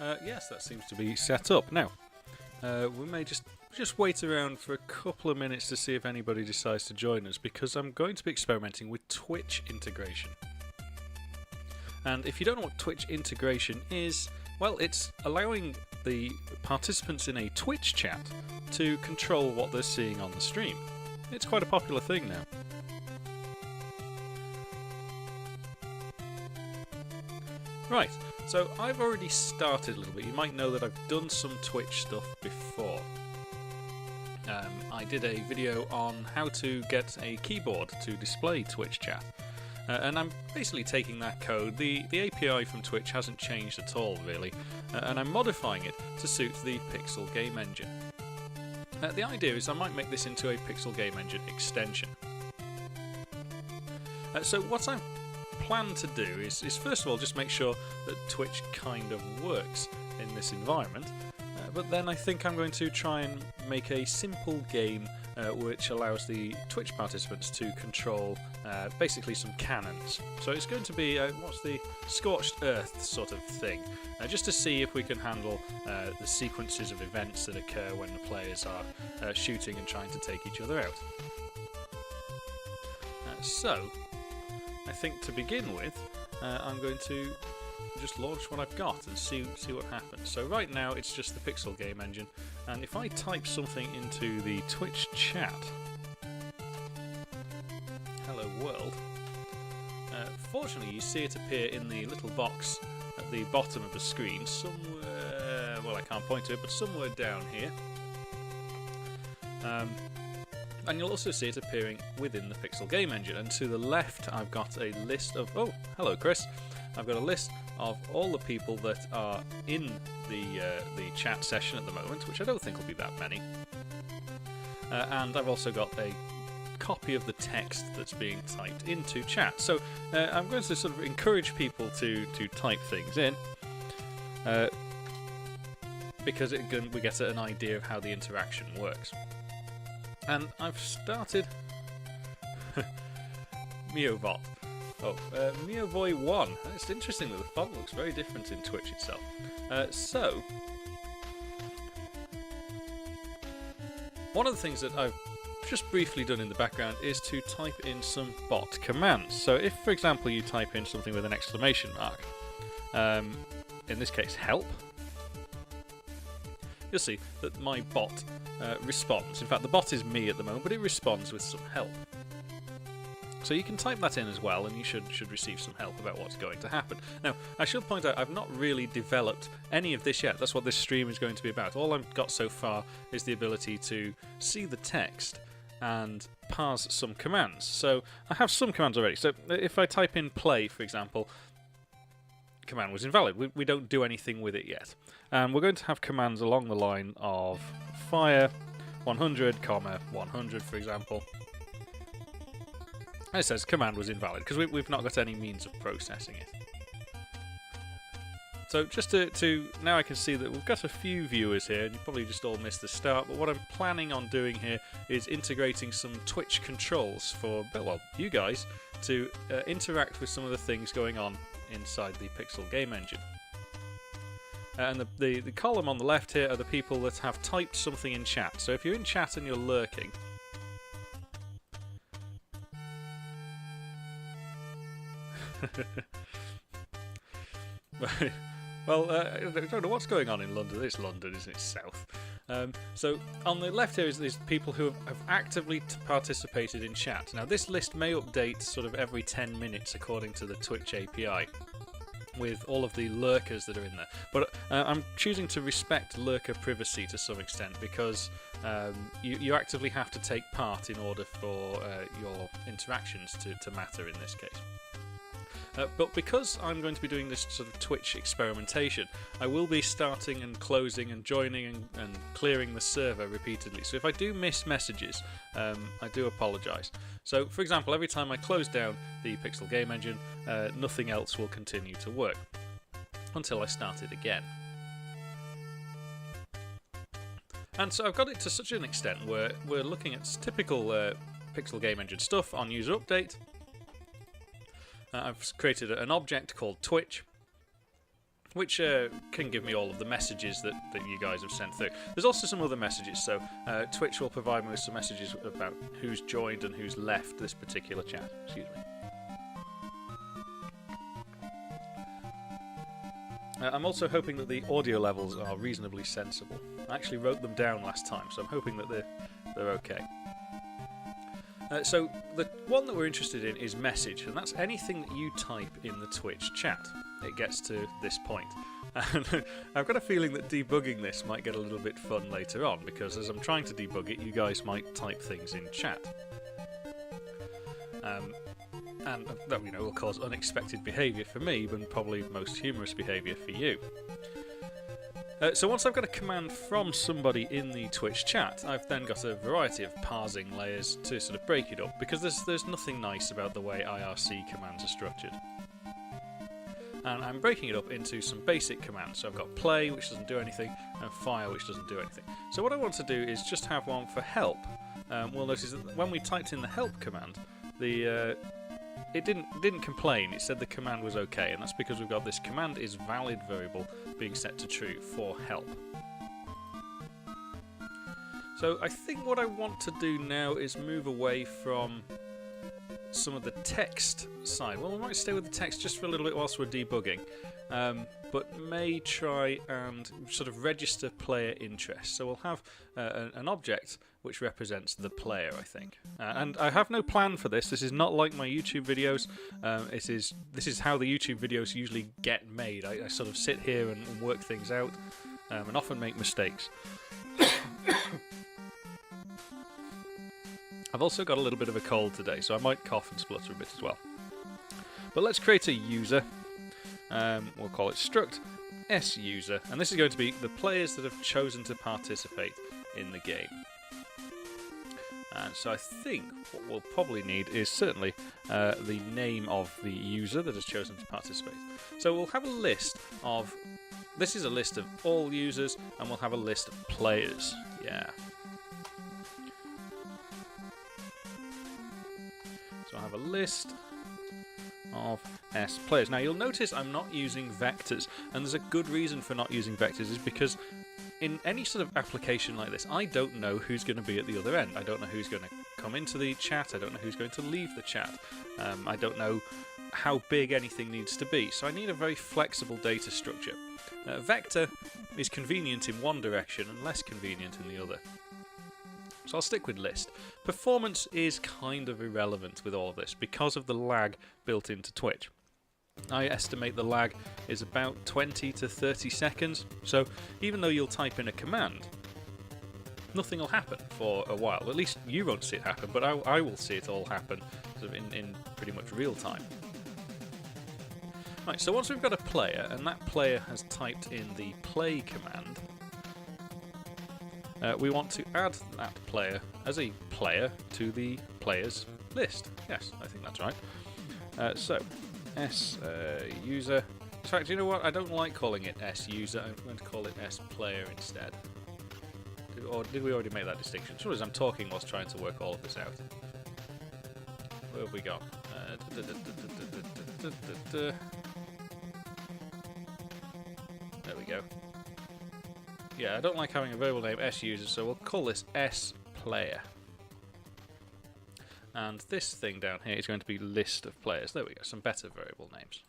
Yes, that seems to be set up. Now, we may just wait around for a couple of minutes to see if anybody decides to join us, because I'm going to be experimenting with Twitch integration. And if you don't know what Twitch integration is, well, it's allowing the participants in a Twitch chat to control what they're seeing on the stream. It's quite a popular thing now. Right, so I've already started a little bit. You might know that I've done some Twitch stuff before. I did a video on how to get a keyboard to display Twitch chat. And I'm basically taking that code. The API from Twitch hasn't changed at all, really, and I'm modifying it to suit the PixelGameEngine. The idea is I might make this into a PixelGameEngine extension. So what I plan to do is first of all just make sure that Twitch kind of works in this environment, but then I think I'm going to try and make a simple game which allows the Twitch participants to control basically some cannons. So it's going to be what's the scorched earth sort of thing, just to see if we can handle the sequences of events that occur when the players are shooting and trying to take each other out. So I think to begin with, I'm going to just launch what I've got and see what happens. So right now it's just the PixelGameEngine, and if I type something into the Twitch chat, hello world, fortunately you see it appear in the little box at the bottom of the screen somewhere, well I can't point to it, but somewhere down here. And you'll also see it appearing within the PixelGameEngine, and to the left I've got a list of, oh hello Chris, I've got a list of all the people that are in the chat session at the moment, which I don't think will be that many. And I've also got a copy of the text that's being typed into chat. So I'm going to sort of encourage people to type things in, because we get an idea of how the interaction works. And I've started MioBot. Oh, MioBoy1. It's interesting that the font looks very different in Twitch itself. So, one of the things that I've just briefly done in the background is to type in some bot commands. So if, for example, you type in something with an exclamation mark, in this case, help, you'll see that my bot responds. In fact, the bot is me at the moment, but it responds with some help. So you can type that in as well, and you should receive some help about what's going to happen. Now, I should point out, I've not really developed any of this yet. That's what this stream is going to be about. All I've got so far is the ability to see the text and parse some commands. So I have some commands already. So if I type in play, for example, command was invalid. We don't do anything with it yet. And we're going to have commands along the line of fire 100, 100, for example. And it says command was invalid because we've not got any means of processing it. So just to now I can see that we've got a few viewers here, and you probably just all missed the start, but what I'm planning on doing here is integrating some Twitch controls for, well, you guys to interact with some of the things going on inside the PixelGameEngine. And the column on the left here are the people that have typed something in chat. So if you're in chat and you're lurking, well, I don't know what's going on in London. It's London, isn't it? South. So on the left here is people who have actively participated in chat. Now this list may update sort of every 10 minutes according to the Twitch API, with all of the lurkers that are in there. But I'm choosing to respect lurker privacy to some extent, because you actively have to take part in order for your interactions to matter in this case. But because I'm going to be doing this sort of Twitch experimentation, I will be starting and closing and joining and clearing the server repeatedly. So if I do miss messages, I do apologise. So, for example, every time I close down the PixelGameEngine, nothing else will continue to work until I start it again. And so I've got it to such an extent where we're looking at typical PixelGameEngine stuff on user update. I've created an object called Twitch, which can give me all of the messages that you guys have sent through. There's also some other messages, so Twitch will provide me with some messages about who's joined and who's left this particular chat. Excuse me. I'm also hoping that the audio levels are reasonably sensible. I actually wrote them down last time, so I'm hoping that they're okay. So the one that we're interested in is message, and that's anything that you type in the Twitch chat. It gets to this point. And I've got a feeling that debugging this might get a little bit fun later on, because as I'm trying to debug it, you guys might type things in chat. And that, you know, will cause unexpected behaviour for me, but probably most humorous behaviour for you. So once I've got a command from somebody in the Twitch chat, I've then got a variety of parsing layers to sort of break it up, because there's nothing nice about the way IRC commands are structured. And I'm breaking it up into some basic commands. So I've got play, which doesn't do anything, and fire, which doesn't do anything. So what I want to do is just have one for help. We'll notice that when we typed in the help command, it didn't complain. It said the command was okay, and that's because we've got this command is valid variable being set to true for help. So I think what I want to do now is move away from some of the text side. Well, we might stay with the text just for a little bit whilst we're debugging, but may try and sort of register player interest. So we'll have an object which represents the player, I think. And I have no plan for this. This is not like my YouTube videos. This is how the YouTube videos usually get made. I sort of sit here and work things out, and often make mistakes. I've also got a little bit of a cold today, so I might cough and splutter a bit as well. But let's create a user. We'll call it struct suser, and this is going to be the players that have chosen to participate in the game. And so I think what we'll probably need is certainly the name of the user that has chosen to participate. So we'll have a list of... This is a list of all users, and we'll have a list of players. Yeah. So I'll have a list of S players. Now you'll notice I'm not using vectors, and there's a good reason for not using vectors, is because in any sort of application like this, I don't know who's going to be at the other end. I don't know who's going to come into the chat. I don't know who's going to leave the chat. I don't know how big anything needs to be. So I need a very flexible data structure. Vector is convenient in one direction and less convenient in the other. So I'll stick with list. Performance is kind of irrelevant with all of this because of the lag built into Twitch. I estimate the lag is about 20 to 30 seconds, so even though you'll type in a command, nothing will happen for a while. At least you won't see it happen, but I will see it all happen sort of in pretty much real time. Right, so once we've got a player, and that player has typed in the play command, we want to add that player as a player to the players list. Yes, I think that's right. So suser. In fact, you know what? I don't like calling it suser. I'm going to call it splayer instead. Or did we already make that distinction? Sure, as I'm talking whilst trying to work all of this out. Where have we got? There we go. Yeah, I don't like having a variable name suser, so we'll call this splayer. And this thing down here is going to be list of players. There we go, some better variable names.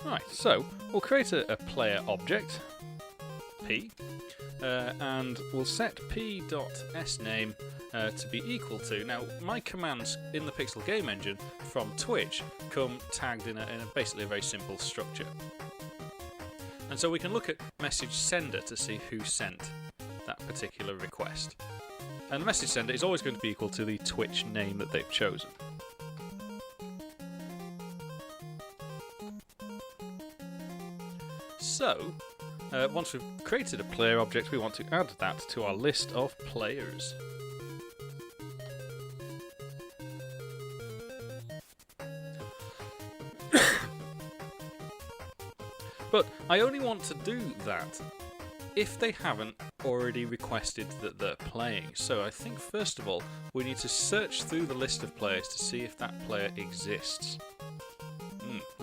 Right, so we'll create a player object, P, and we'll set p.sname to be equal to... Now, my commands in the Pixel Game Engine from Twitch come tagged in basically a very simple structure. And so we can look at message sender to see who sent that particular request. And the message sender is always going to be equal to the Twitch name that they've chosen. So, once we've created a player object, we want to add that to our list of players. But I only want to do that if they haven't already requested that they're playing. So I think first of all we need to search through the list of players to see if that player exists.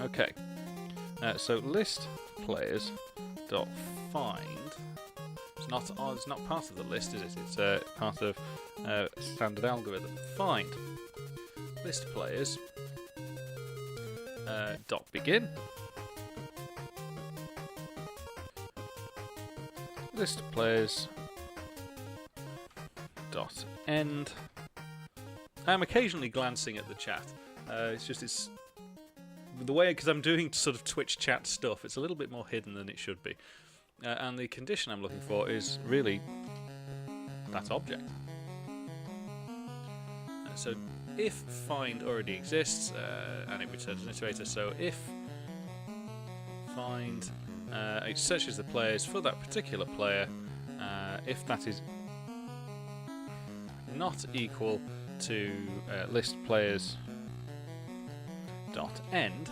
Okay. So list players dot find. It's not part of the list, is it? It's part of standard algorithm. Find list players dot begin. List players dot end. I'm occasionally glancing at the chat. It's the way, because I'm doing sort of Twitch chat stuff. It's a little bit more hidden than it should be. And the condition I'm looking for is really that object. So if find already exists, and it returns an iterator, so if find, it searches the players for that particular player, if that is not equal to list players dot end,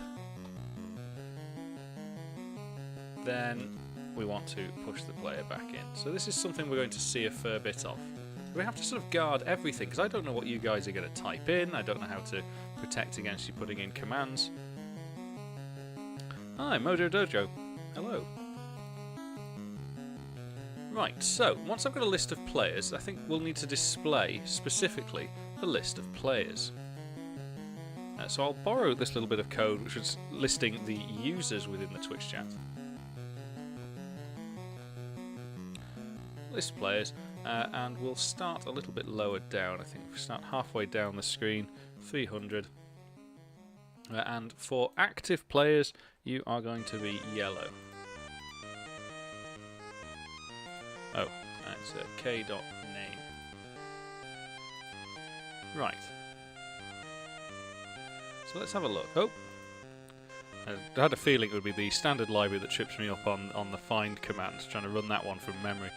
then we want to push the player back in. So this is something we're going to see a fair bit of. We have to sort of guard everything, because I don't know what you guys are going to type in. I don't know how to protect against you putting in commands. Hi, Mojo Dojo. Hello. Right, so once I've got a list of players, I think we'll need to display specifically a list of players. So I'll borrow this little bit of code which is listing the users within the Twitch chat. List players, and we'll start a little bit lower down. I think we start halfway down the screen, 300. And for active players, you are going to be yellow. Oh, that's k.name. Right. So let's have a look. Oh, I had a feeling it would be the standard library that trips me up on the find command, trying to run that one from memory.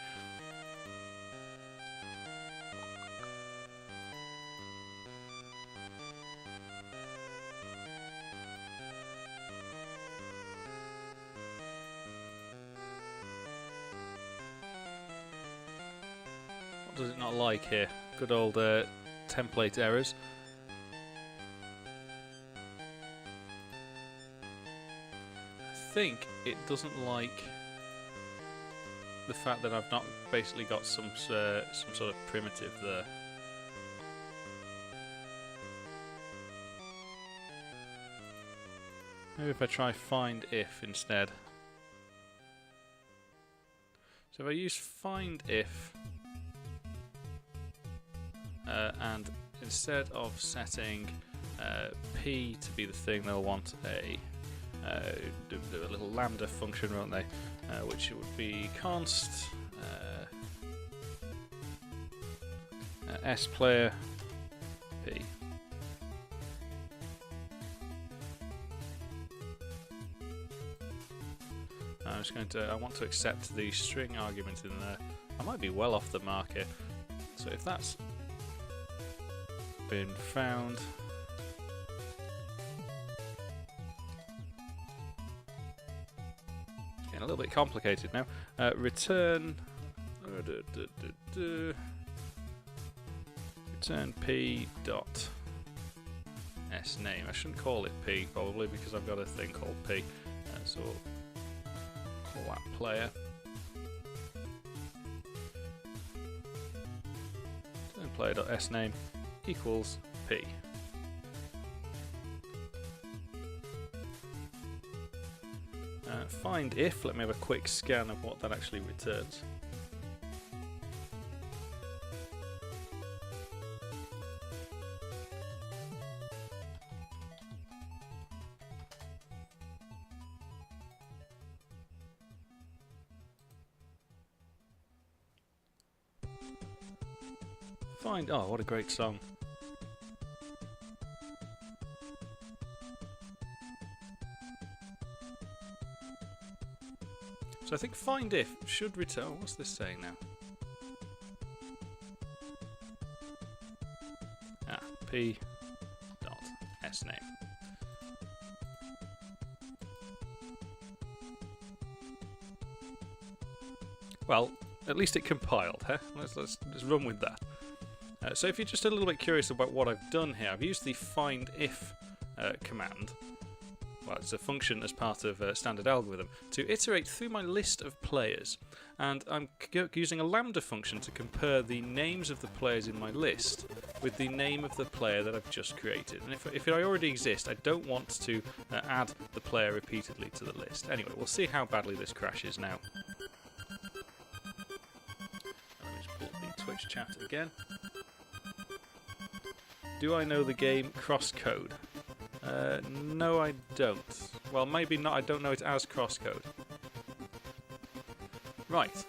What does it not like here? Good old template errors. I think it doesn't like the fact that I've not basically got some sort of primitive there. Maybe if I try find if instead. So if I use find if, and instead of setting p to be the thing, they'll want a do a little lambda function, won't they? Which would be const sPlayer p. I'm just going to. I want to accept the string argument in there. I might be well off the mark here. So if that's been found. A little bit complicated now. Return return p dot s name. I shouldn't call it p probably because I've got a thing called p. So we'll call that player. Return player dot s name equals p. Find if, let me have a quick scan of what that actually returns. Find, oh what a great song. So I think find if should return. Oh, what's this saying now? P dot s name. Well, at least it compiled, huh? Let's run with that. So if you're just a little bit curious about what I've done here, I've used the findIf command. Well, it's a function as part of a standard algorithm to iterate through my list of players, and I'm using a lambda function to compare the names of the players in my list with the name of the player that I've just created. And if I already exist, I don't want to add the player repeatedly to the list. Anyway, we'll see how badly this crashes now. Let me just pull up the Twitch chat again. Do I know the game Crosscode? No, I don't. Well, maybe not. I don't know it as Crosscode. Right.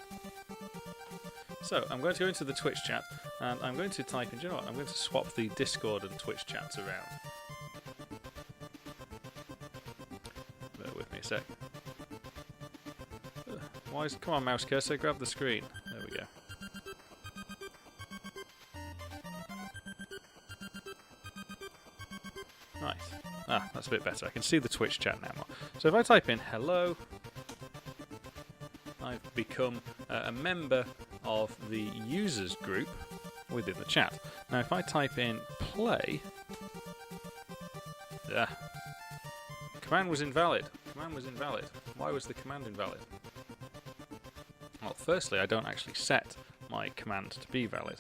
So, I'm going to go into the Twitch chat, and I'm going to type in, do you know what? I'm going to swap the Discord and Twitch chats around. Bear with me a sec. Come on, mouse cursor, grab the screen. There we go. Right. Ah, that's a bit better. I can see the Twitch chat now. So if I type in hello, I've become a member of the users group within the chat. Now if I type in play, command was invalid. Command was invalid. Why was the command invalid? Well, firstly, I don't actually set my command to be valid.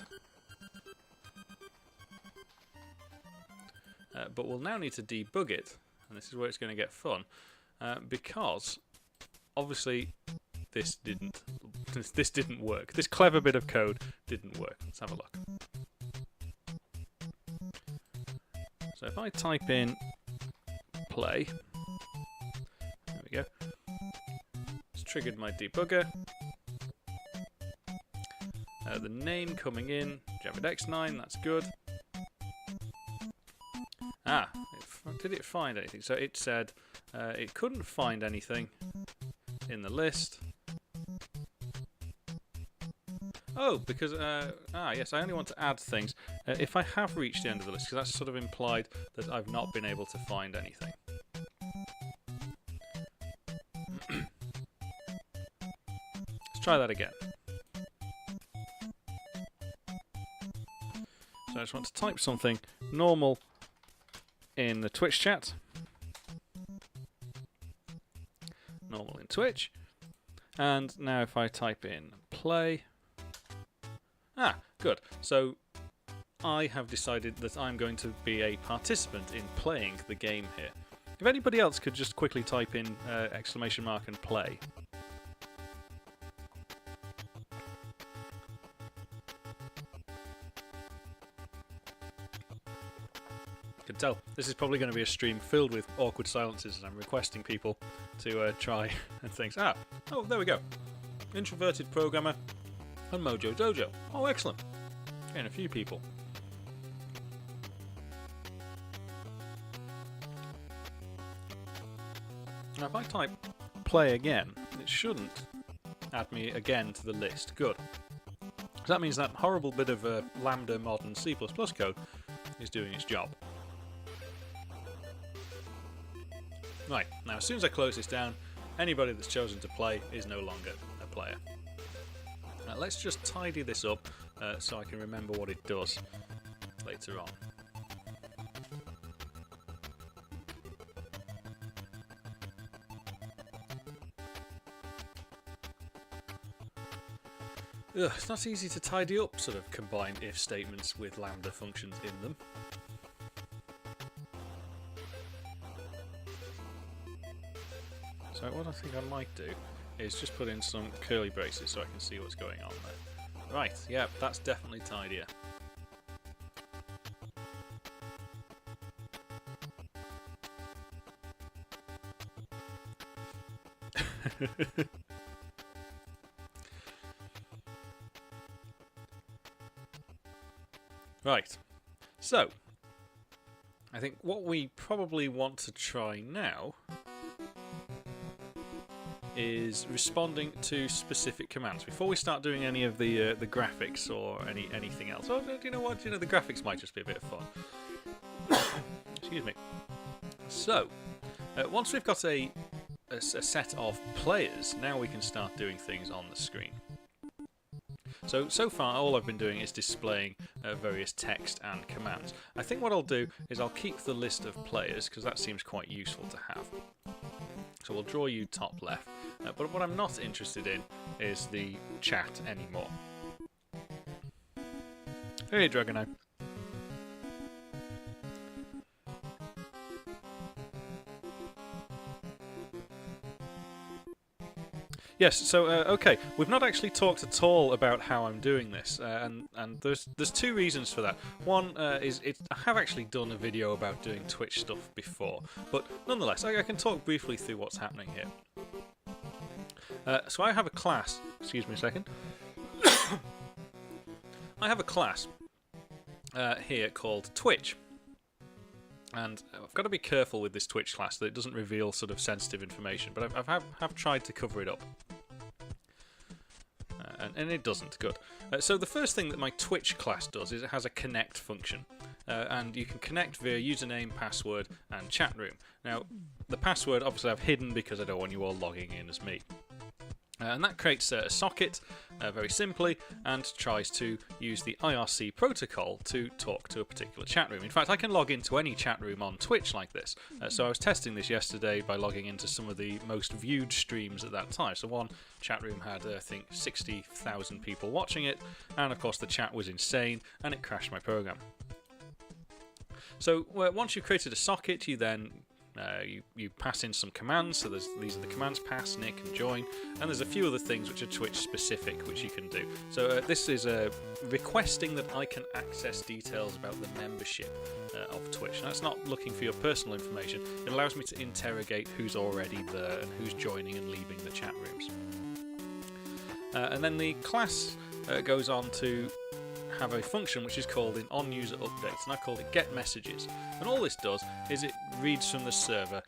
But we'll now need to debug it, and this is where it's going to get fun, because obviously this didn't work. This clever bit of code didn't work. Let's have a look. So if I type in play, there we go. It's triggered my debugger. The name coming in, JavidX9, that's good. Ah, did it find anything? So it said it couldn't find anything in the list. Oh, because, yes, I only want to add things if I have reached the end of the list, because that's sort of implied that I've not been able to find anything. Let's try that again. So I just want to type something normal in the Twitch chat. Normal in Twitch. And now if I type in play. Ah, good. So I have decided that I'm going to be a participant in playing the game here. If anybody else could just quickly type in exclamation mark and play. Can tell this is probably going to be a stream filled with awkward silences as I'm requesting people to try and things. Oh, there we go. Introverted programmer and Mojo Dojo. Oh, excellent. Getting a few people. Now, if I type play again, it shouldn't add me again to the list. Good. So that means that horrible bit of lambda modern C++ code is doing its job. Right, now as soon as I close this down, anybody that's chosen to play is no longer a player. Now let's just tidy this up so I can remember what it does later on. It's not easy to tidy up sort of combined if statements with lambda functions in them. So what I think I might do is just put in some curly braces so I can see what's going on there. Right, yeah, that's definitely tidier. Right, so I think what we probably want to try now is responding to specific commands before we start doing any of the graphics or anything else. Oh, do you know what? The graphics might just be a bit of fun. Excuse me. So, once we've got a set of players, now we can start doing things on the screen. So far all I've been doing is displaying various text and commands. I think what I'll do is I'll keep the list of players, because that seems quite useful to have. So we'll draw you top left, but what I'm not interested in is the chat anymore. Hey Dragonite. Yes, so okay, we've not actually talked at all about how I'm doing this, and there's two reasons for that. One is I have actually done a video about doing Twitch stuff before, but nonetheless, I can talk briefly through what's happening here. So I have a class. Excuse me a second. I have a class here called Twitch. And I've got to be careful with this Twitch class that it doesn't reveal sort of sensitive information, but I have tried to cover it up. And it doesn't. Good. So the first thing that my Twitch class does is it has a connect function. And you can connect via username, password, and chat room. Now, the password obviously I've hidden because I don't want you all logging in as me. And that creates a socket, very simply, and tries to use the IRC protocol to talk to a particular chat room. In fact, I can log into any chat room on Twitch like this. So I was testing this yesterday by logging into some of the most viewed streams at that time. So one chat room had, I think, 60,000 people watching it, and of course the chat was insane, and it crashed my program. So once you've created a socket, you then you pass in some commands, so these are the commands: pass, nick, and join, and there's a few other things which are Twitch specific which you can do. So this is requesting that I can access details about the membership of Twitch. Now, that's not looking for your personal information. It allows me to interrogate who's already there and who's joining and leaving the chat rooms. And then the class goes on to have a function which is called in on-user updates, and I called it get messages. And all this does is it reads from the server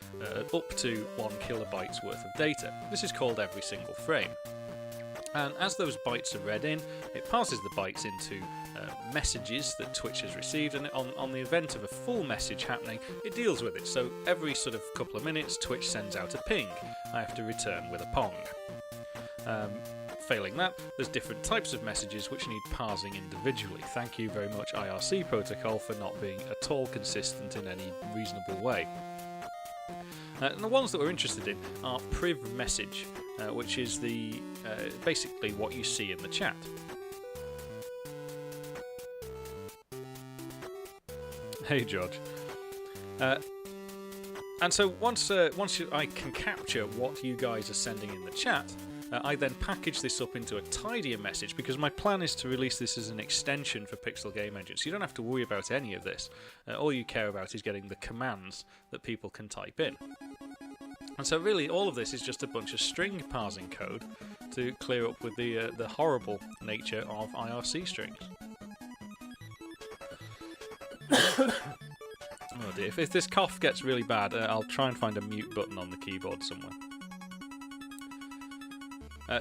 up to 1 kilobytes worth of data. This is called every single frame. And as those bytes are read in, it passes the bytes into messages that Twitch has received, and on the event of a full message happening, it deals with it. So every sort of couple of minutes, Twitch sends out a ping. I have to return with a pong. Failing that, there's different types of messages which need parsing individually. Thank you very much, IRC protocol, for not being at all consistent in any reasonable way. And the ones that we're interested in are priv message, which is the basically what you see in the chat. Hey, George. And so once I can capture what you guys are sending in the chat, I then package this up into a tidier message, because my plan is to release this as an extension for PixelGameEngine, so you don't have to worry about any of this. All you care about is getting the commands that people can type in. And so really all of this is just a bunch of string parsing code to clear up with the horrible nature of IRC strings. Oh dear, if this cough gets really bad, I'll try and find a mute button on the keyboard somewhere.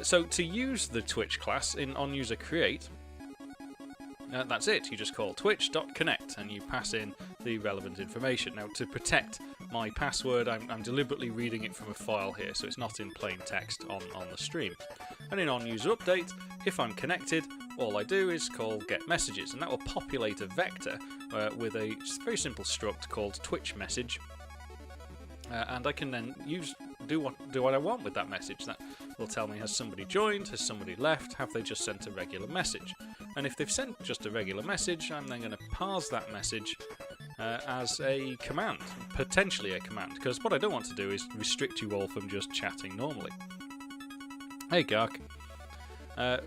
So to use the Twitch class in onUserCreate, that's it. You just call twitch.connect and you pass in the relevant information. Now, to protect my password, I'm deliberately reading it from a file here, so it's not in plain text on the stream. And in onUserUpdate, if I'm connected, all I do is call getMessages, and that will populate a vector with a very simple struct called twitchMessage, and I can then do what I want with that message. That will tell me, has somebody joined, has somebody left, have they just sent a regular message? And if they've sent just a regular message, I'm then going to parse that message as a command, potentially a command, because what I don't want to do is restrict you all from just chatting normally. Hey Gark. What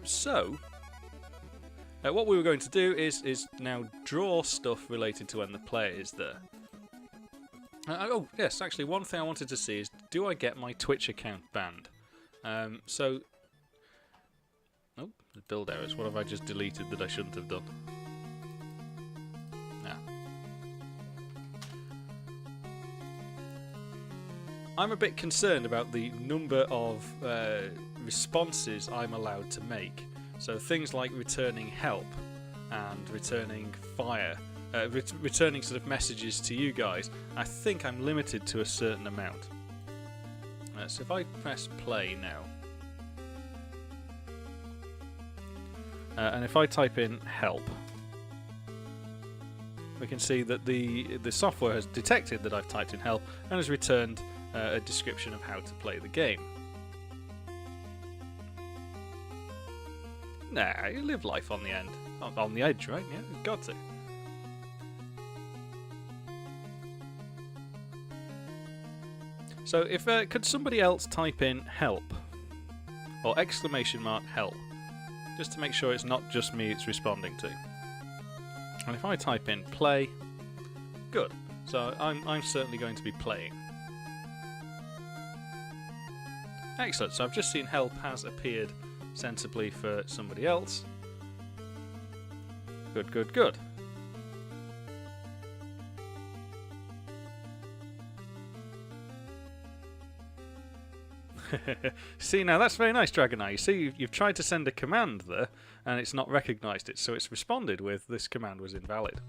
we were going to do is now draw stuff related to when the player is there. Oh yes, actually one thing I wanted to see is, do I get my Twitch account banned? Oh, the build errors. What have I just deleted that I shouldn't have done? I'm a bit concerned about the number of responses I'm allowed to make. So things like returning help and returning fire, returning sort of messages to you guys, I think I'm limited to a certain amount. So if I press play now, and if I type in help, we can see that the software has detected that I've typed in help and has returned a description of how to play the game. Nah, you live life on the end. On the edge, right? Yeah, you've got to. So if could somebody else type in help or !help, just to make sure it's not just me it's responding to. And if I type in play, good. So I'm certainly going to be playing. Excellent. So I've just seen help has appeared sensibly for somebody else. Good, good, good. See, now that's very nice, Dragoneye. You see, you've tried to send a command there, and it's not recognised it, so it's responded with, this command was invalid.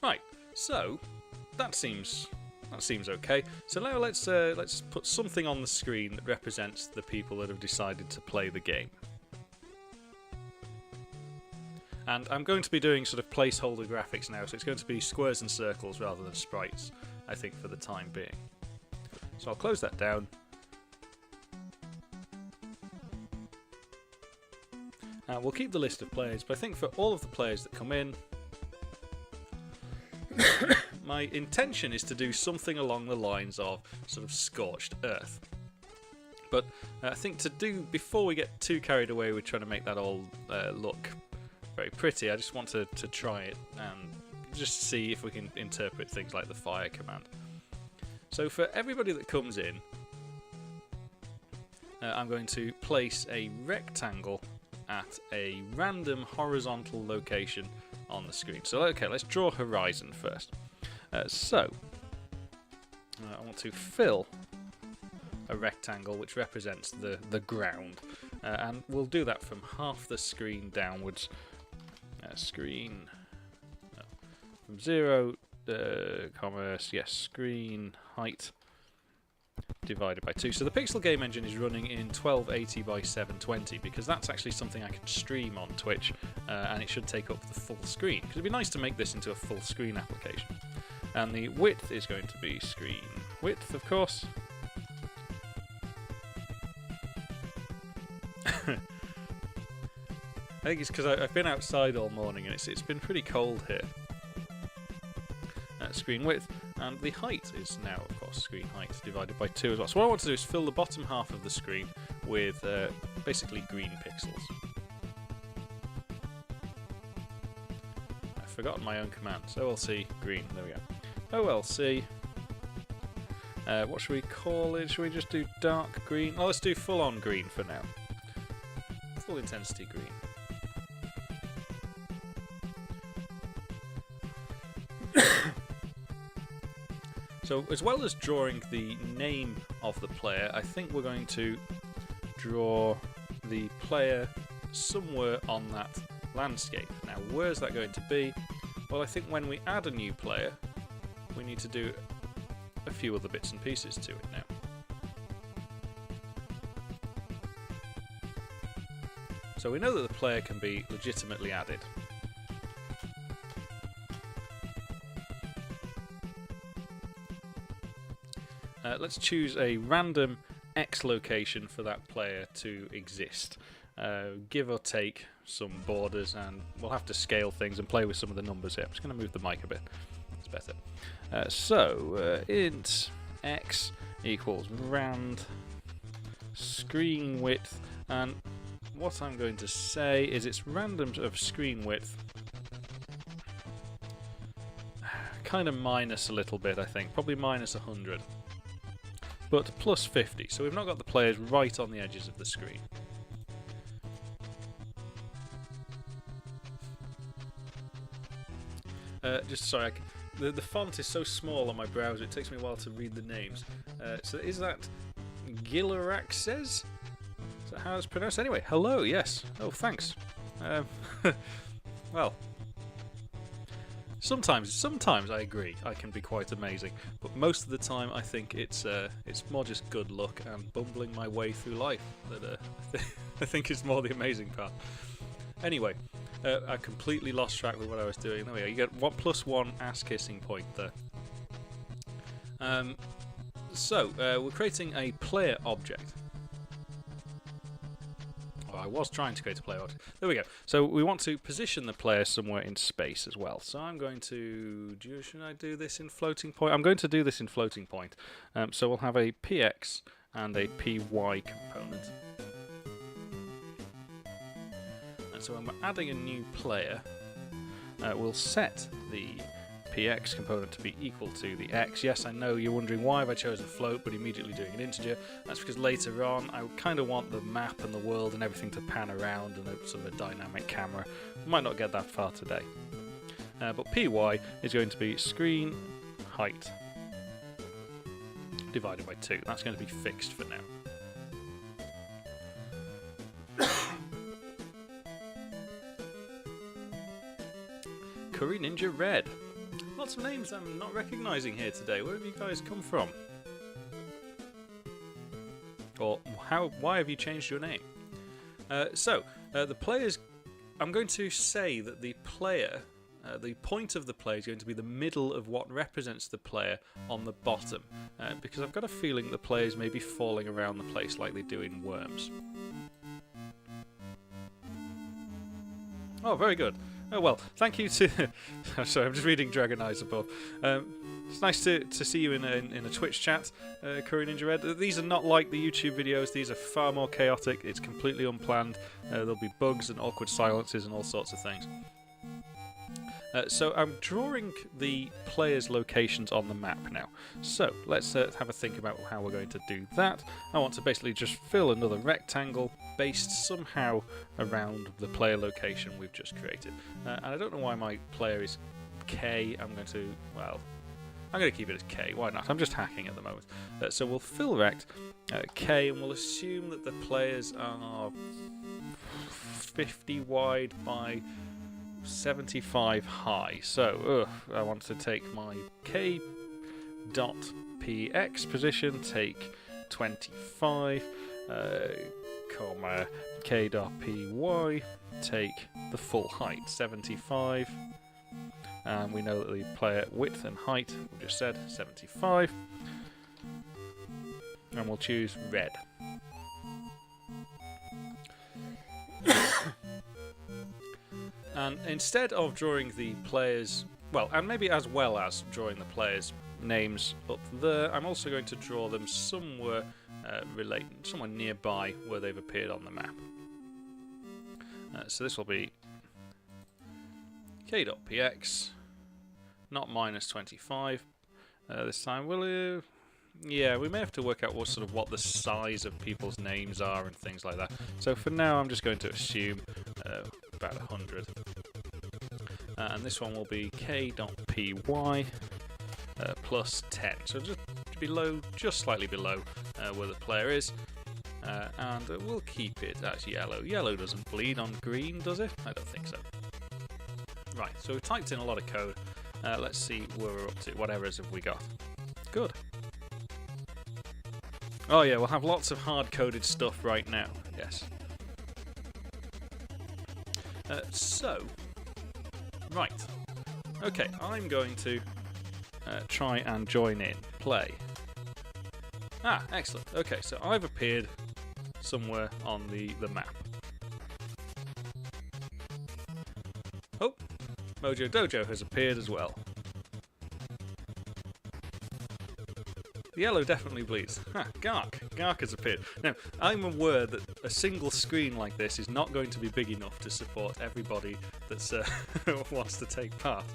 Right, so that seems okay. So now let's put something on the screen that represents the people that have decided to play the game. And I'm going to be doing sort of placeholder graphics now, so it's going to be squares and circles rather than sprites, I think, for the time being. So I'll close that down. We'll keep the list of players, but I think for all of the players that come in, my intention is to do something along the lines of sort of scorched earth. But I think before we get too carried away with trying to make that all look very pretty, I just want to try it and just see if we can interpret things like the fire command. So for everybody that comes in, I'm going to place a rectangle at a random horizontal location on the screen. So okay, let's draw horizon first. I want to fill a rectangle which represents the ground, and we'll do that from half the screen downwards. From 0, screen height divided by 2. So the Pixel Game Engine is running in 1280 by 720 because that's actually something I can stream on Twitch, and it should take up the full screen. Because it'd be nice to make this into a full screen application. And the width is going to be screen width, of course. I think it's because I've been outside all morning and it's been pretty cold here. Screen width, and the height is now, of course, screen height divided by 2 as well. So what I want to do is fill the bottom half of the screen with basically green pixels. I've forgotten my own commands. OLC green. There we go. OLC. What should we call it? Should we just do dark green? Oh, let's do full-on green for now. Full intensity green. So, as well as drawing the name of the player, I think we're going to draw the player somewhere on that landscape. Now, where's that going to be? Well, I think when we add a new player, we need to do a few other bits and pieces to it now. So we know that the player can be legitimately added. Let's choose a random X location for that player to exist. Give or take some borders, and we'll have to scale things and play with some of the numbers here. I'm just going to move the mic a bit. It's better. Int X equals rand screen width, and what I'm going to say is it's random of screen width, kind of minus a little bit, I think, probably minus 100. But plus 50, so we've not got the players right on the edges of the screen. The font is so small on my browser, it takes me a while to read the names. So is that Gilaraxes? Is that how it's pronounced? Anyway, hello, yes. Oh, thanks. Well. Sometimes I agree, I can be quite amazing, but most of the time I think it's more just good luck and bumbling my way through life that I think is more the amazing part. Anyway, I completely lost track with what I was doing. There we go. You get +1 ass-kissing point there. So we're creating a player object. Oh, I was trying to create a player object. There we go. So we want to position the player somewhere in space as well. So I'm going to... Should I do this in floating point? I'm going to do this in floating point. So we'll have a px and a py component. And so when we're adding a new player, we'll set the px component to be equal to the x. Yes, I know you're wondering why have I chosen float but immediately doing an integer. That's because later on I kind of want the map and the world and everything to pan around and a sort of a dynamic camera. We might not get that far today. But py is going to be screen height divided by 2. That's going to be fixed for now. Curry Ninja Red. Lots of names I'm not recognising here today. Where have you guys come from? Or why have you changed your name? The players... I'm going to say that the player... the point of the player is going to be the middle of what represents the player on the bottom. Because I've got a feeling the players may be falling around the place like they do in Worms. Oh, very good. Oh well, thank you to... Sorry, I'm just reading Dragon Eyes above. It's nice to see you in a Twitch chat, Curry Ninja Red. These are not like the YouTube videos, these are far more chaotic, it's completely unplanned. There'll be bugs and awkward silences and all sorts of things. So I'm drawing the players' locations on the map now. So let's have a think about how we're going to do that. I want to basically just fill another rectangle based somehow around the player location we've just created. And I don't know why my player is K. I'm going to keep it as K. Why not? I'm just hacking at the moment. So we'll fill rect K, and we'll assume that the players are 50 wide by 75 high. So I want to take my k dot px position, take 25, comma k dot py, take the full height 75, and we know that the player width and height we just said 75, and we'll choose red. And instead of drawing the players, and maybe as well as drawing the players' names up there, I'm also going to draw them somewhere somewhere nearby where they've appeared on the map. So this will be k.px, not minus 25 this time. Yeah, we may have to work out what the size of people's names are and things like that. So for now, I'm just going to assume about 100. And this one will be k.py plus 10. So just below, just slightly below where the player is. And we'll keep it as yellow. Yellow doesn't bleed on green, does it? I don't think so. Right, so we've typed in a lot of code. Let's see where we're up to. What errors have we got? Good. Oh yeah, we'll have lots of hard-coded stuff right now. Yes. Right. Okay, I'm going to try and join in. Play. Ah, excellent. Okay, so I've appeared somewhere on the map. Oh, Mojo Dojo has appeared as well. The yellow definitely bleeds. Gark has appeared. Now, I'm aware that a single screen like this is not going to be big enough to support everybody that wants to take part.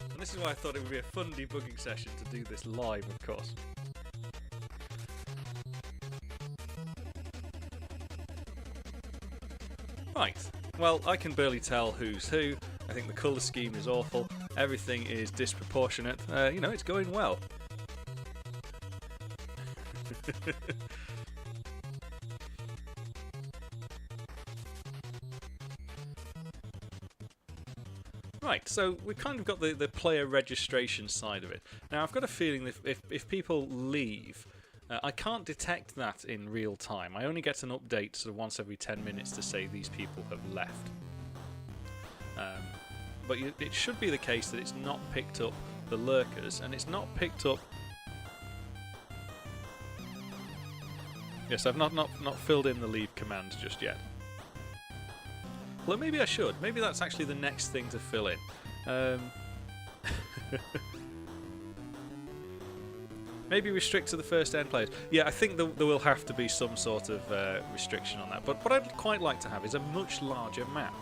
And this is why I thought it would be a fun debugging session to do this live, of course. Right. Well, I can barely tell who's who. I think the colour scheme is awful. Everything is disproportionate. It's going well. Right, so we've kind of got the player registration side of it. Now, I've got a feeling that if people leave, I can't detect that in real time. I only get an update sort of once every 10 minutes to say these people have left. But it should be the case that it's not picked up the lurkers, and it's not picked up... Yes, I've not filled in the leave command just yet. Well, maybe I should. Maybe that's actually the next thing to fill in. Maybe restrict to the first N players. Yeah, I think there will have to be some sort of restriction on that. But what I'd quite like to have is a much larger map.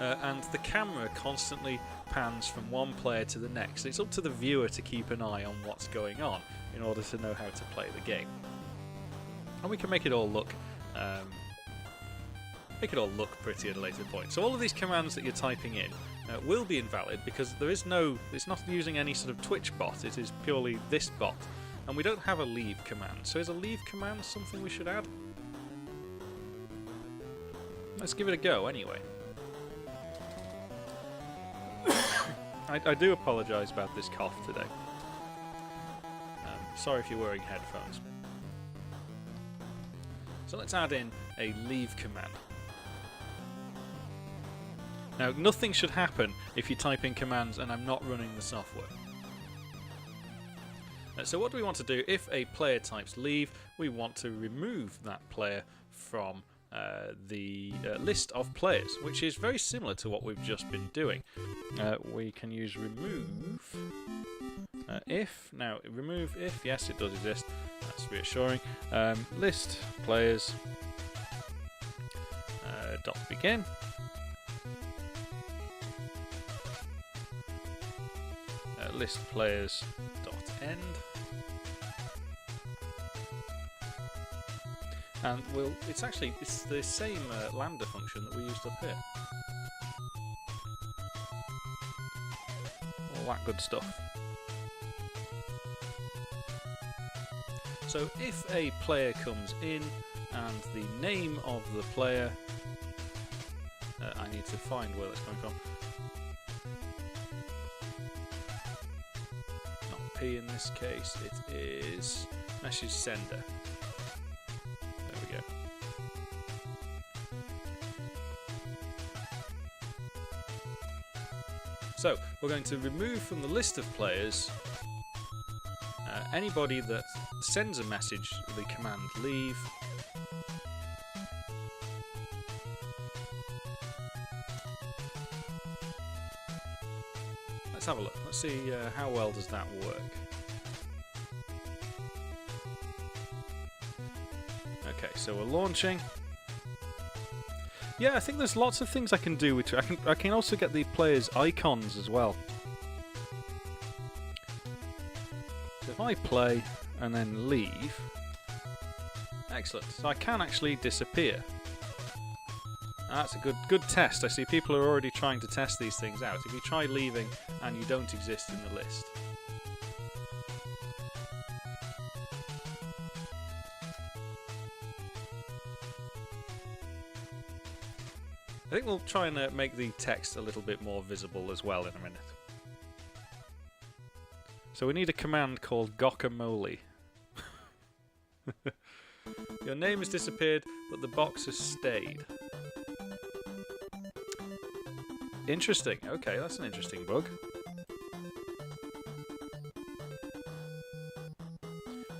And the camera constantly pans from one player to the next. It's up to the viewer to keep an eye on what's going on in order to know how to play the game. And we can make it all look pretty at a later point. So all of these commands that you're typing in will be invalid because it's not using any sort of Twitch bot. It is purely this bot, and we don't have a leave command. So is a leave command something we should add? Let's give it a go anyway. I do apologise about this cough today. Sorry if you're wearing headphones. So let's add in a leave command. Now, nothing should happen if you type in commands and I'm not running the software. So what do we want to do? If a player types leave, we want to remove that player from the list of players, which is very similar to what we've just been doing. We can use remove if. Now, remove if, yes, it does exist. That's reassuring. List players dot begin. List players dot end. And it's the same lambda function that we used up here. All that good stuff. So if a player comes in and the name of the player, I need to find where that's coming from. Not P in this case, it is message sender. There we go. So we're going to remove from the list of players anybody that sends a message, the command leave. Let's have a look. Let's see how well does that work. Okay, so we're launching. Yeah, I think there's lots of things I can do with it. I can also get the players' icons as well. So if I play and then leave, excellent. So I can actually disappear. That's a good test. I see people are already trying to test these things out. If you try leaving and you don't exist in the list. I think we'll try and make the text a little bit more visible as well in a minute. So we need a command called guacamole. Your name has disappeared, but the box has stayed. Interesting. Okay, that's an interesting bug.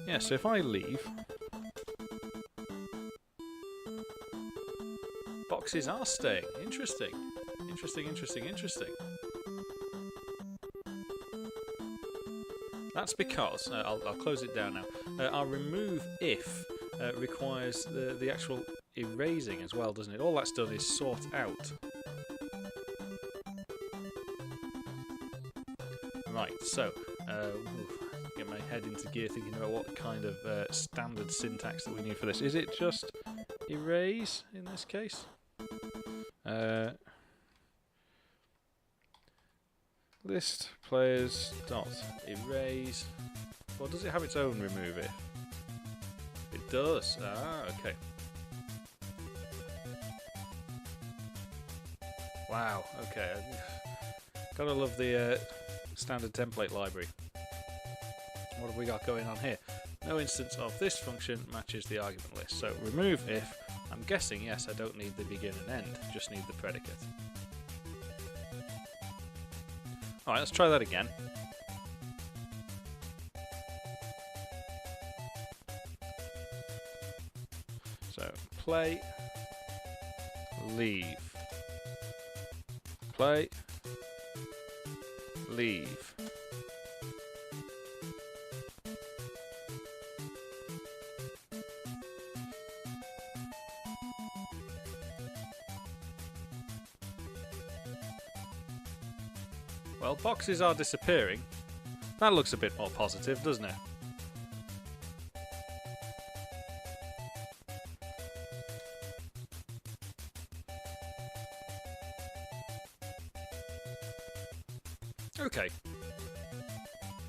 Yeah, so if I leave, boxes are staying. Interesting. Interesting. That's because I'll close it down now. Our remove if requires the actual erasing as well, doesn't it? All that's done is sort out. Right, so get my head into gear thinking about what kind of standard syntax that we need for this. Is it just erase in this case? List players dot erase. Or does it have its own remove if? It does. Ah, okay. Wow. Okay. Gotta love the standard template library. What have we got going on here? No instance of this function matches the argument list. So remove if. I'm guessing, yes, I don't need the begin and end, just need the predicate. Alright, let's try that again. So, play, leave, play, leave. Well, boxes are disappearing. That looks a bit more positive, doesn't it? Okay.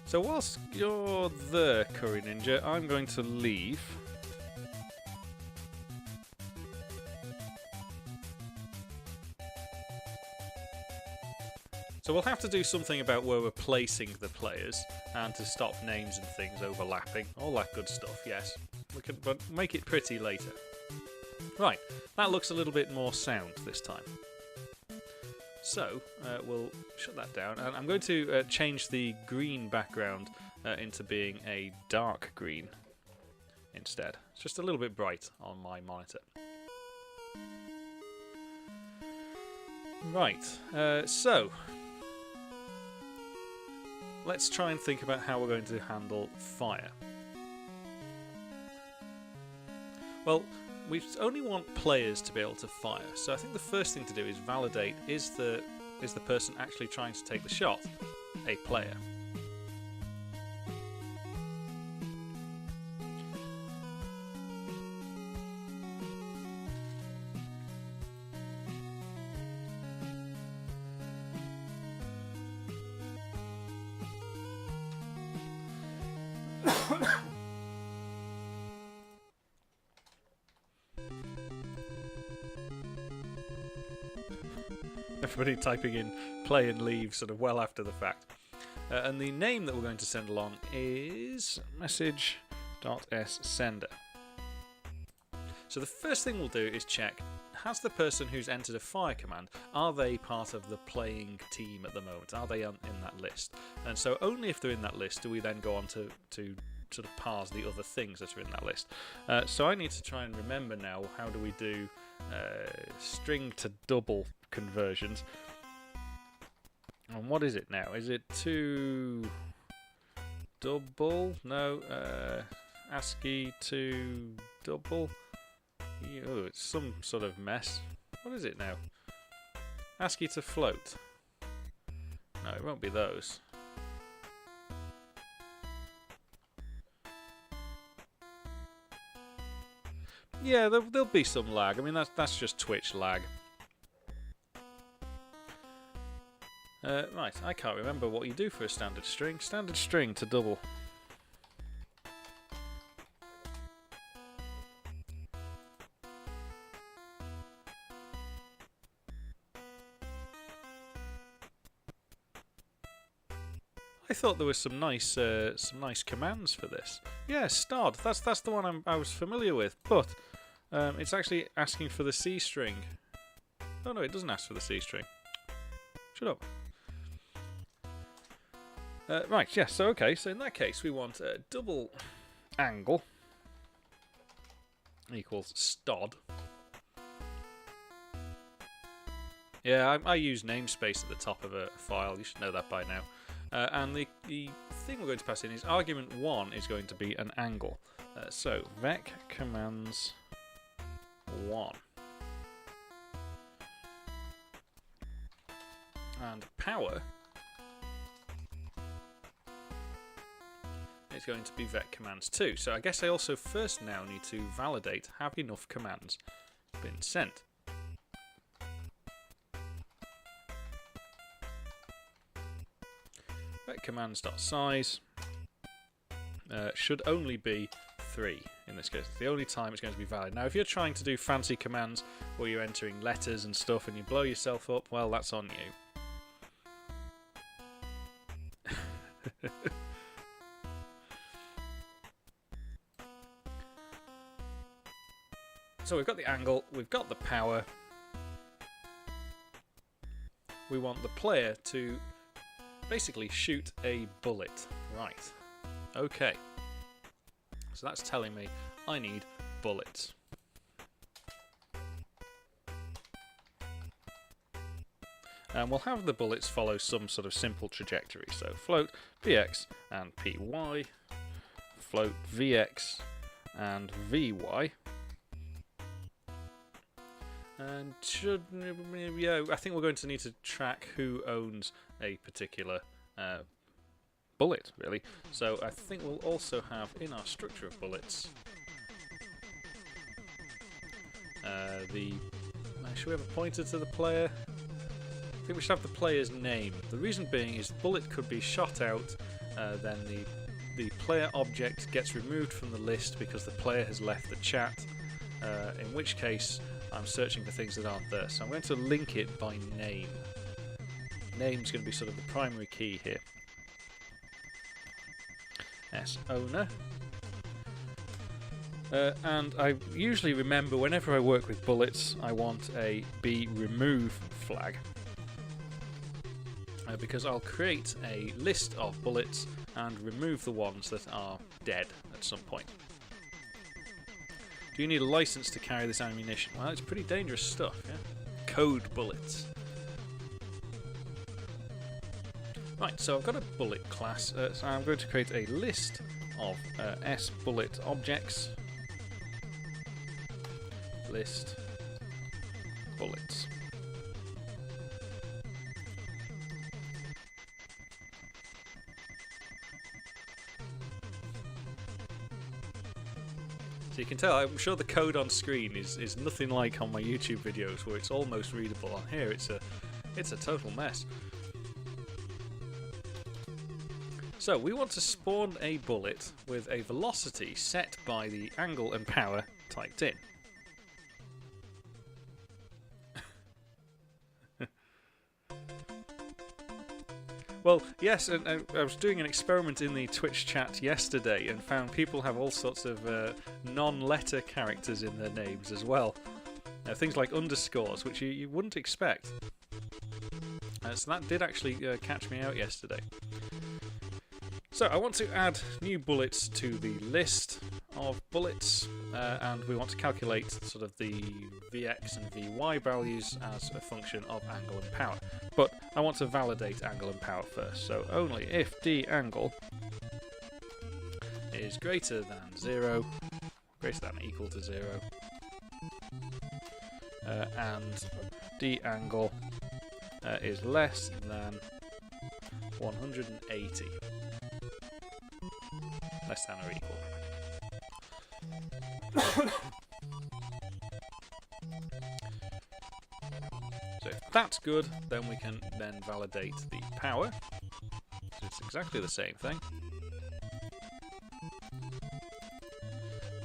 So whilst you're there, Curry Ninja, I'm going to leave. So we'll have to do something about where we're placing the players and to stop names and things overlapping. All that good stuff, yes. We can but make it pretty later. Right, that looks a little bit more sound this time. So, we'll shut that down. And I'm going to change the green background into being a dark green instead. It's just a little bit bright on my monitor. Right, so let's try and think about how we're going to handle fire. Well, we only want players to be able to fire, so I think the first thing to do is validate, is the person actually trying to take the shot a player? Everybody typing in play and leave sort of well after the fact. And the name that we're going to send along is message.sSender. So the first thing we'll do is check, has the person who's entered a fire command, are they part of the playing team at the moment? Are they in that list? And so only if they're in that list do we then go on to sort of parse the other things that are in that list. So I need to try and remember now, how do we do string to double conversions? And what is it now? Is it to double? No, ASCII to double? Oh, it's some sort of mess. What is it now? ASCII to float? No, it won't be those. Yeah, there'll be some lag. I mean, that's just Twitch lag. Right, I can't remember what you do for a standard string. Standard string to double. I thought there was some nice commands for this. Yeah, stod. That's the one I was familiar with, but it's actually asking for the C string. Oh no, it doesn't ask for the C string. Shut up. Right, yeah, so okay, so in that case we want a double angle equals stod. Yeah, I use namespace at the top of a file, you should know that by now. And the thing we're going to pass in is argument 1 is going to be an angle. So vec commands 1. And power is going to be vec commands 2. So I guess I also first now need to validate, have enough commands been sent. Vec commands.size should only be 3 in this case. It's the only time it's going to be valid. Now if you're trying to do fancy commands where you're entering letters and stuff and you blow yourself up, well, that's on you. So we've got the angle, we've got the power. We want the player to basically shoot a bullet. Right. Okay. So that's telling me I need bullets. And we'll have the bullets follow some sort of simple trajectory. So float Vx and Py, float Vx and Vy. And yeah, I think we're going to need to track who owns a particular bullet, really. So I think we'll also have in our structure of bullets should we have a pointer to the player? I think we should have the player's name. The reason being is the bullet could be shot out, then the player object gets removed from the list because the player has left the chat, in which case I'm searching for things that aren't there. So I'm going to link it by name. Name's going to be sort of the primary key here. S owner. And I usually remember whenever I work with bullets, I want a B remove flag. Because I'll create a list of bullets and remove the ones that are dead at some point. Do you need a license to carry this ammunition? Well, it's pretty dangerous stuff, yeah? Code bullets. Right, so I've got a bullet class, so I'm going to create a list of S-bullet objects. List bullets. So you can tell, I'm sure the code on screen is nothing like on my YouTube videos where it's almost readable. On here it's a total mess. So we want to spawn a bullet with a velocity set by the angle and power typed in. Well, yes, and I was doing an experiment in the Twitch chat yesterday and found people have all sorts of non-letter characters in their names as well. Things like underscores, which you wouldn't expect. So that did actually catch me out yesterday. So I want to add new bullets to the list of bullets, and we want to calculate sort of the Vx and Vy values as a function of angle and power. But I want to validate angle and power first, so only if d angle is greater than 0, greater than or equal to 0, and d angle is less than 180. Less than or equal. So if that's good, then we can then validate the power. So it's exactly the same thing.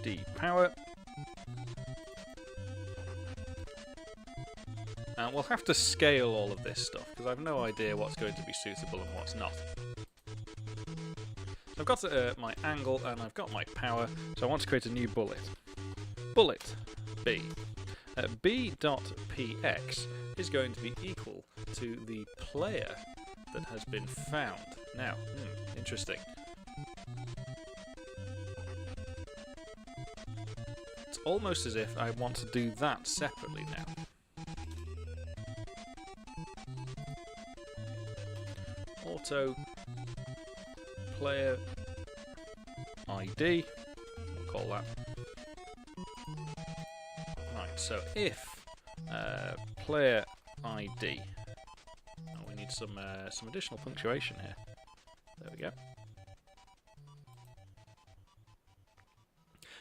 D power. And we'll have to scale all of this stuff because I've no idea what's going to be suitable and what's not. I've got my angle and I've got my power, so I want to create a new bullet. Bullet B. B.px is going to be equal to the player that has been found. Now, interesting. It's almost as if I want to do that separately now. Auto player ID, we'll call that. Right, so if player ID, we need some additional punctuation here. There we go.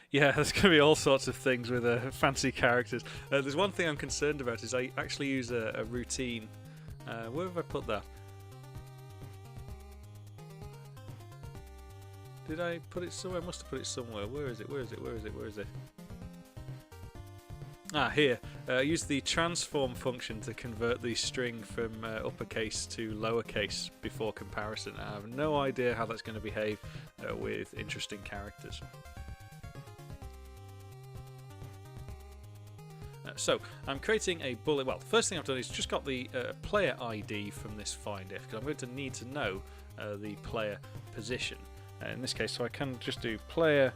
Yeah, there's going to be all sorts of things with fancy characters. There's one thing I'm concerned about is I actually use a routine. Where have I put that? Did I put it somewhere? I must have put it somewhere. Where is it? Where is it? Where is it? Where is it? Here, use the transform function to convert the string from uppercase to lowercase before comparison. I have no idea how that's going to behave with interesting characters. So, I'm creating a bullet. Well, first thing I've done is just got the player ID from this find if, because I'm going to need to know the player position. In this case, so I can just do player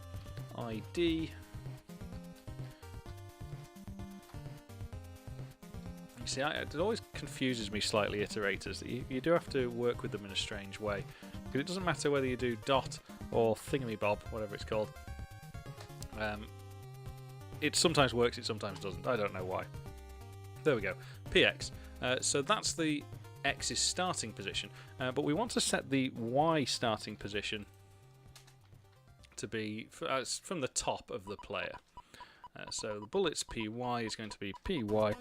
ID. You see, it always confuses me slightly, iterators, that you do have to work with them in a strange way. Because it doesn't matter whether you do dot or thingamabob, whatever it's called. It sometimes works, it sometimes doesn't. I don't know why. There we go. PX. So that's the X's starting position. But we want to set the Y starting position to be from the top of the player. So the bullet's PY is going to be PY.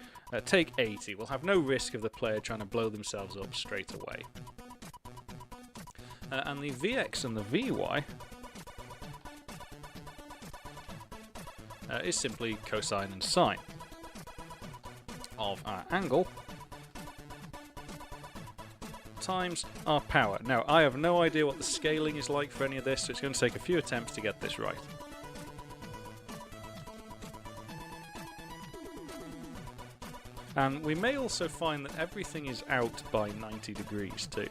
Take 80. We'll have no risk of the player trying to blow themselves up straight away. And the VX and the VY is simply cosine and sine of our angle times our power. Now, I have no idea what the scaling is like for any of this, so it's going to take a few attempts to get this right. And we may also find that everything is out by 90 degrees too.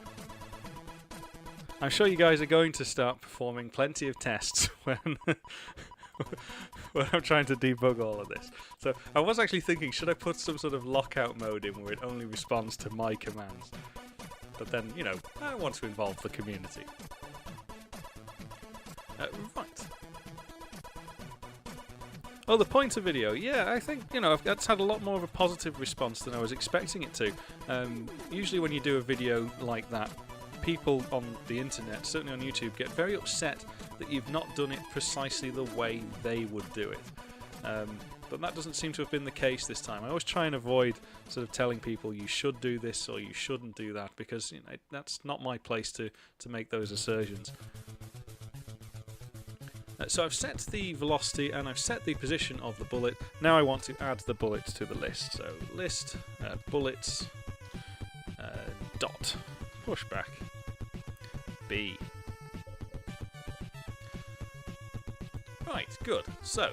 I'm sure you guys are going to start performing plenty of tests when when I'm trying to debug all of this. So I was actually thinking, should I put some sort of lockout mode in where it only responds to my commands? But then, you know, I want to involve the community. Right. Oh, the pointer video. Yeah, I think, you know, that's had a lot more of a positive response than I was expecting it to. Usually when you do a video like that, people on the internet, certainly on YouTube, get very upset that you've not done it precisely the way they would do it. But that doesn't seem to have been the case this time. I always try and avoid sort of telling people you should do this or you shouldn't do that, because, you know, that's not my place to make those assertions. So I've set the velocity and I've set the position of the bullet. Now I want to add the bullets to the list. So list bullets dot pushback B. Right, good. So,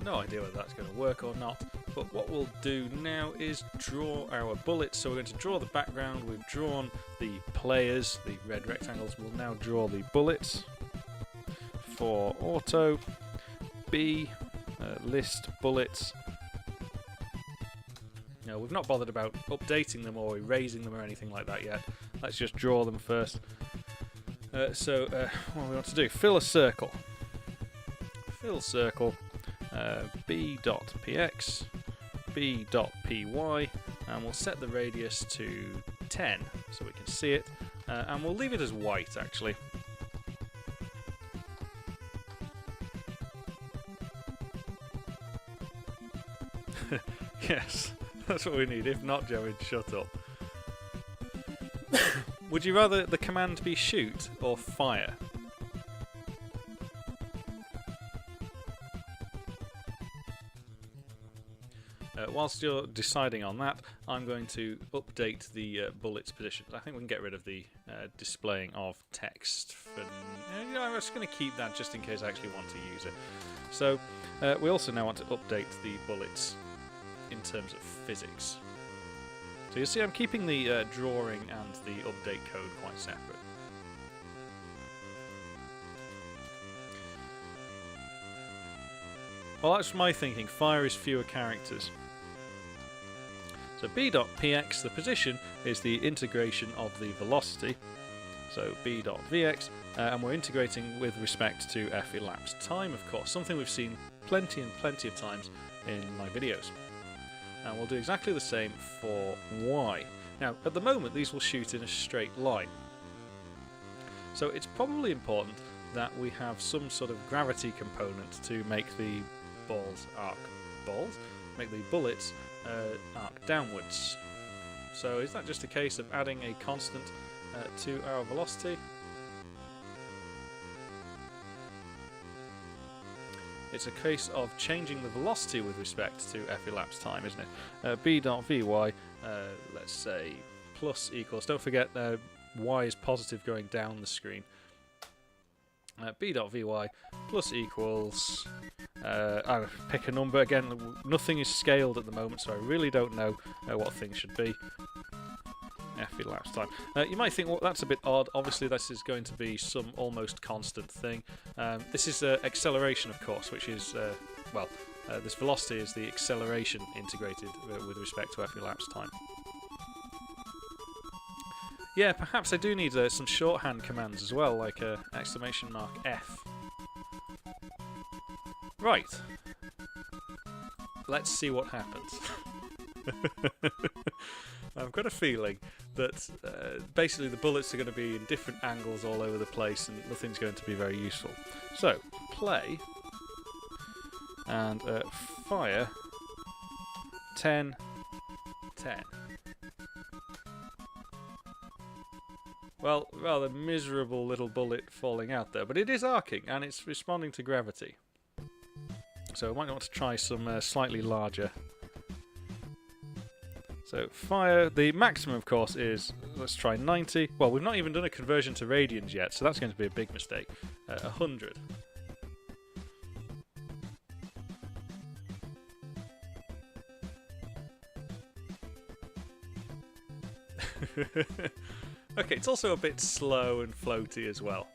no idea whether that's going to work or not, but what we'll do now is draw our bullets. So we're going to draw the background, we've drawn the players, the red rectangles. We'll now draw the bullets for auto B, list bullets. No, we've not bothered about updating them or erasing them or anything like that yet. Let's just draw them first. What do we want to do? Fill a circle. Fill circle. B.px, B.py, and we'll set the radius to 10 so we can see it, and we'll leave it as white actually. Yes, that's what we need. If not, Joey, shut up. Would you rather the command be shoot or fire? Whilst you're deciding on that, I'm going to update the bullets position. I think we can get rid of the displaying of text. I'm just going to keep that just in case I actually want to use it. So we also now want to update the bullets in terms of physics. So you see I'm keeping the drawing and the update code quite separate. Well, that's my thinking. Fire is fewer characters. So B.px, the position, is the integration of the velocity. So B.vx, and we're integrating with respect to f elapsed time, of course, something we've seen plenty of times in my videos. And we'll do exactly the same for y. Now, at the moment, these will shoot in a straight line. So it's probably important that we have some sort of gravity component to make the make the bullets arc downwards. So is that just a case of adding a constant to our velocity? It's a case of changing the velocity with respect to f elapsed time, isn't it? b.vy, let's say, plus equals, don't forget y is positive going down the screen. b.vy plus equals, I pick a number. Again, nothing is scaled at the moment, so I really don't know what things should be. F elapsed time. You might think, well, that's a bit odd. Obviously, this is going to be some almost constant thing. This is acceleration, of course, which is, this velocity is the acceleration integrated with respect to F elapsed time. Yeah, perhaps I do need some shorthand commands as well, like exclamation mark F. Right. Let's see what happens. I've got a feeling that basically the bullets are going to be in different angles all over the place and nothing's going to be very useful. So, play and fire 10, 10. Well, rather miserable little bullet falling out there, but it is arcing and it's responding to gravity. So I might want to try some slightly larger. So fire, the maximum of course is, let's try 90. Well, we've not even done a conversion to radians yet, so that's going to be a big mistake. 100. Okay, it's also a bit slow and floaty as well.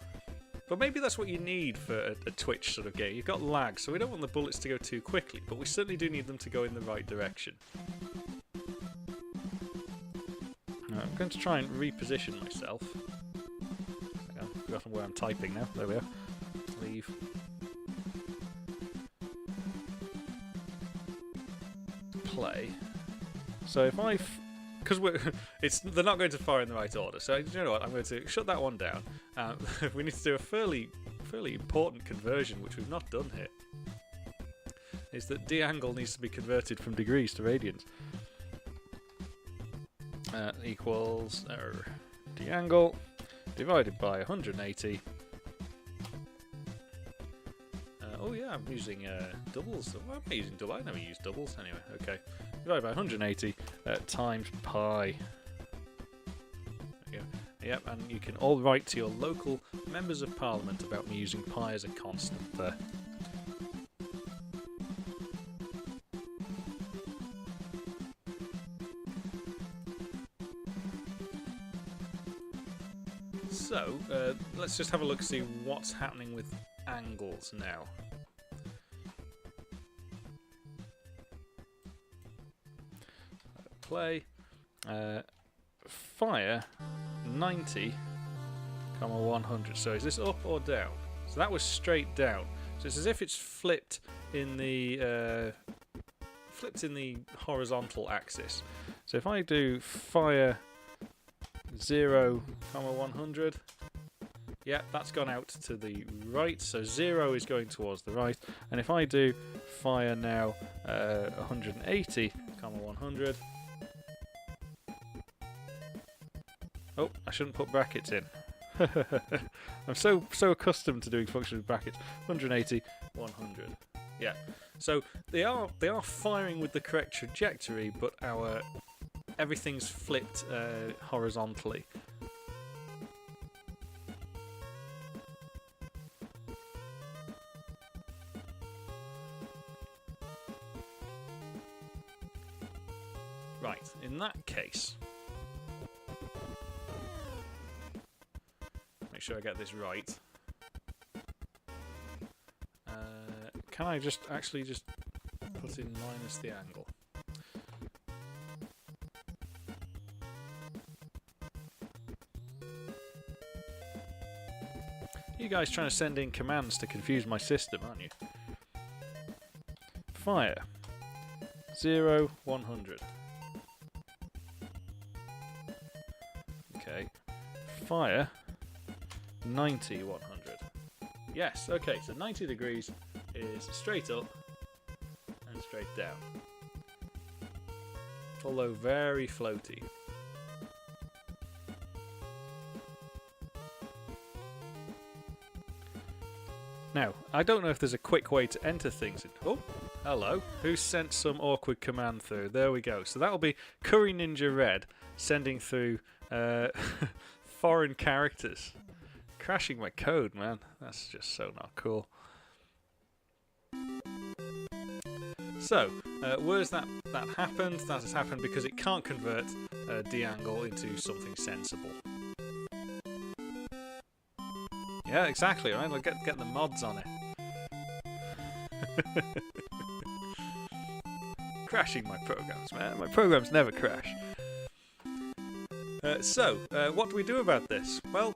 But maybe that's what you need for a Twitch sort of game. You've got lag, so we don't want the bullets to go too quickly, but we certainly do need them to go in the right direction. I'm going to try and reposition myself. I've forgotten where I'm typing now. There we are. Leave. Play. So if I... Because they're not going to fire in the right order, so you know what? I'm going to shut that one down. We need to do a fairly important conversion, which we've not done here. Is that d-angle needs to be converted from degrees to radians. Equals d-angle divided by 180. Oh yeah, I'm using doubles. Why am I using doubles? I never use doubles anyway. Okay. Divided by 180 times pi. There we go. Yep, and you can all write to your local members of parliament about me using pi as a constant there. So, let's just have a look, see what's happening with angles now. Play, fire 90, 100. So is this up or down? So that was straight down. So it's as if it's flipped in the horizontal axis. So if I do fire 0, 100, yeah, that's gone out to the right. So 0 is going towards the right. And if I do fire now 180, 100. Oh, I shouldn't put brackets in. I'm so accustomed to doing functions with brackets. 180, 100. Yeah. So they are firing with the correct trajectory, but everything's flipped horizontally. Right. In that case. Make sure I get this right. Can I just put in minus the angle? You guys trying to send in commands to confuse my system, aren't you? Fire 0, 100. Okay. Fire 90, 100. Yes, okay, so 90 degrees is straight up and straight down. Although very floaty. Now, I don't know if there's a quick way to enter things. Oh, hello. Who sent some awkward command through? There we go. So that'll be Curry Ninja Red sending through foreign characters. Crashing my code, man. That's just so not cool. So, where's that happened? That has happened because it can't convert d-angle into something sensible. Yeah, exactly, right? I'll get the mods on it. Crashing my programs, man. My programs never crash. So, what do we do about this? Well,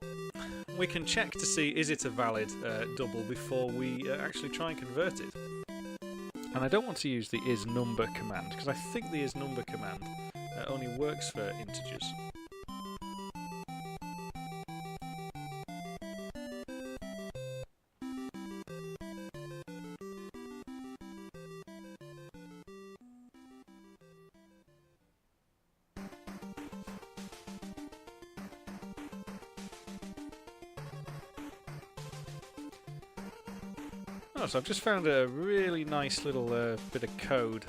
we can check to see is it a valid double before we actually try and convert it. And I don't want to use the isNumber command, because I think the isNumber command only works for integers. Oh, so I've just found a really nice little bit of code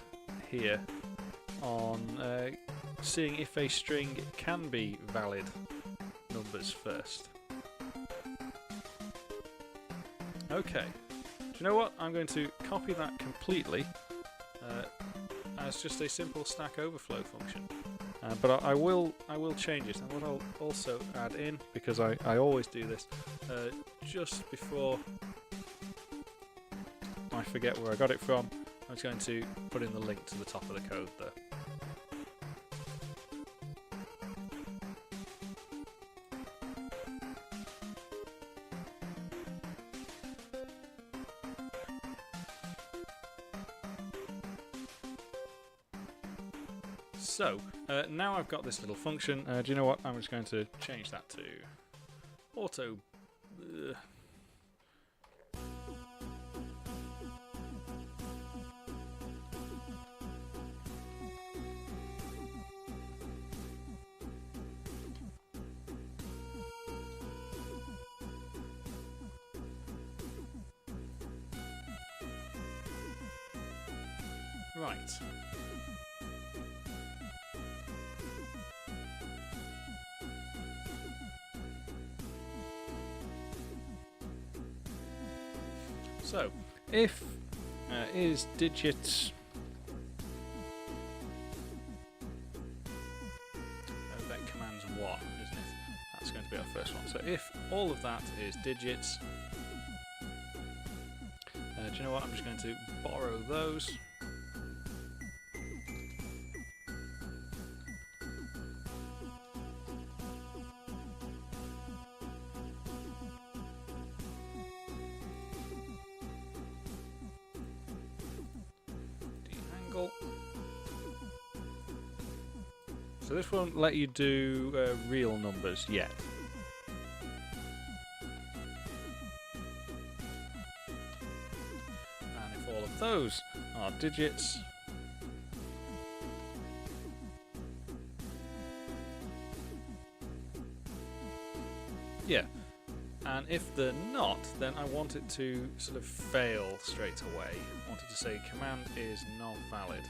here on seeing if a string can be valid numbers first. Okay, do you know what? I'm going to copy that completely as just a simple Stack Overflow function. But I will change it, and what I'll also add in, because I always do this, just before I forget where I got it from, I'm just going to put in the link to the top of the code there. So, now I've got this little function, do you know what? I'm just going to change that to auto... Right. So, if is digits then commands 1, isn't it? That's going to be our first one. So if all of that is digits, do you know what? I'm just going to borrow those. So this won't let you do real numbers yet. And if all of those are digits, yeah. And if they're not, then I want it to sort of fail straight away. I want it to say command is not valid.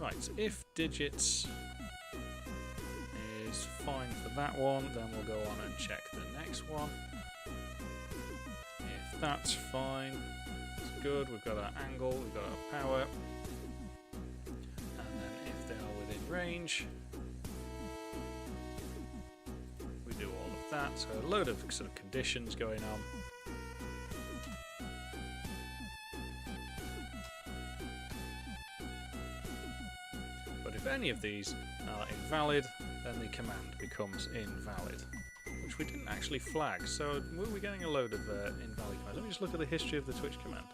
Right, so if digits is fine for that one, then we'll go on and check the next one. If that's fine, it's good, we've got our angle, we've got our power. And then if they are within range, we do all of that. So a load of sort of conditions going on. If any of these are invalid, then the command becomes invalid, which we didn't actually flag. So were we getting a load of invalid commands? Let me just look at the history of the Twitch command.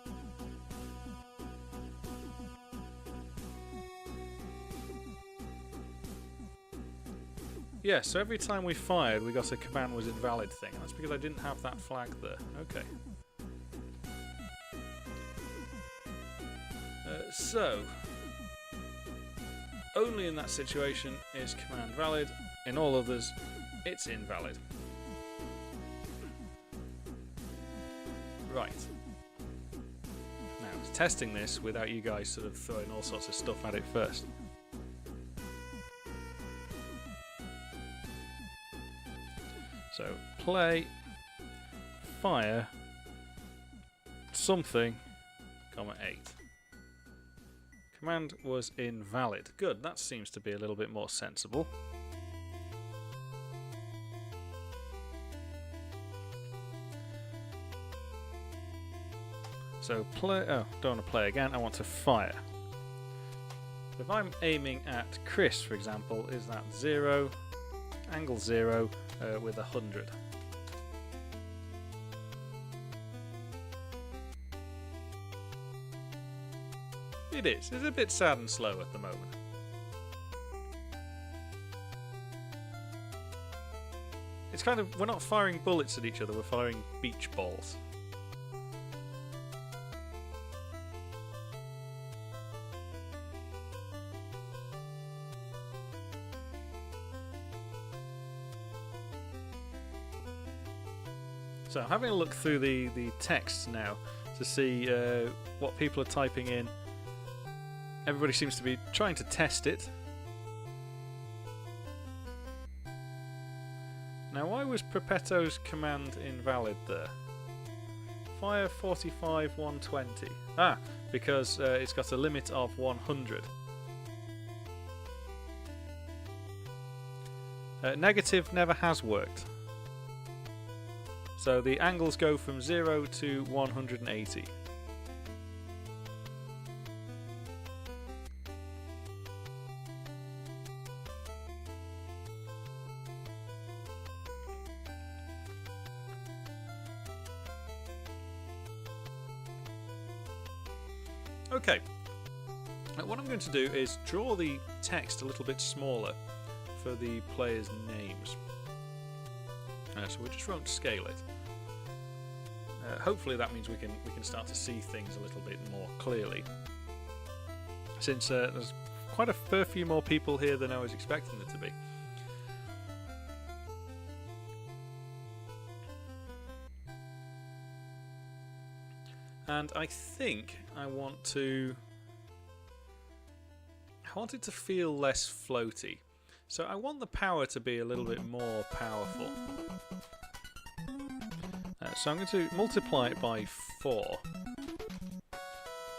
Yeah, so every time we fired, we got a command was invalid thing. That's because I didn't have that flag there. Okay. So, only in that situation is command valid. In all others, it's invalid. Right. Now, testing this without you guys sort of throwing all sorts of stuff at it first. So, play, fire, something, comma 8. Command was invalid. Good, that seems to be a little bit more sensible. So play, oh, don't want to play again, I want to fire. If I'm aiming at Chris, for example, is that 0, angle 0 with 100. It is. It's a bit sad and slow at the moment. It's kind of, we're not firing bullets at each other, we're firing beach balls. So I'm having a look through the text now to see what people are typing in. Everybody seems to be trying to test it. Now, why was Prepetto's command invalid there? Fire 45 120. Ah, because it's got a limit of 100. Negative never has worked. So the angles go from 0 to 180. Okay, now what I'm going to do is draw the text a little bit smaller for the players' names. So we just won't scale it. Hopefully that means we can start to see things a little bit more clearly. Since there's quite a fair few more people here than I was expecting there to be. And I think I want it to feel less floaty. So I want the power to be a little bit more powerful. So I'm going to multiply it by 4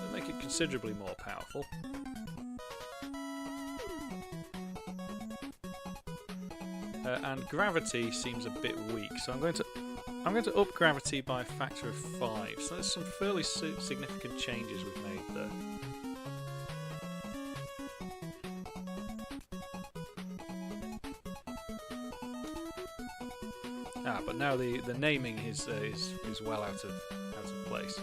and make it considerably more powerful. And gravity seems a bit weak, so I'm going to up gravity by a factor of 5. So there's some fairly significant changes we've made there. But now the naming is well out of place.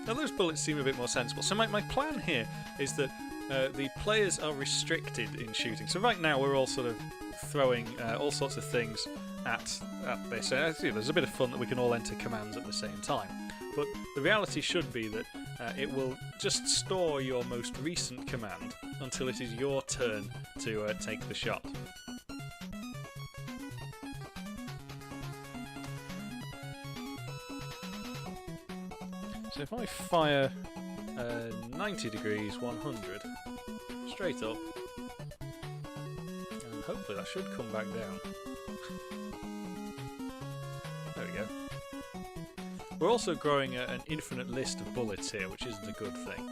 Now those bullets seem a bit more sensible. So my plan here is that the players are restricted in shooting. So right now we're all sort of throwing all sorts of things at this. There's a bit of fun that we can all enter commands at the same time. But the reality should be that it will just store your most recent command until it is your turn to take the shot. So if I fire 90 degrees 100 straight up, and hopefully that should come back down. There we go. We're also growing an infinite list of bullets here, which isn't a good thing.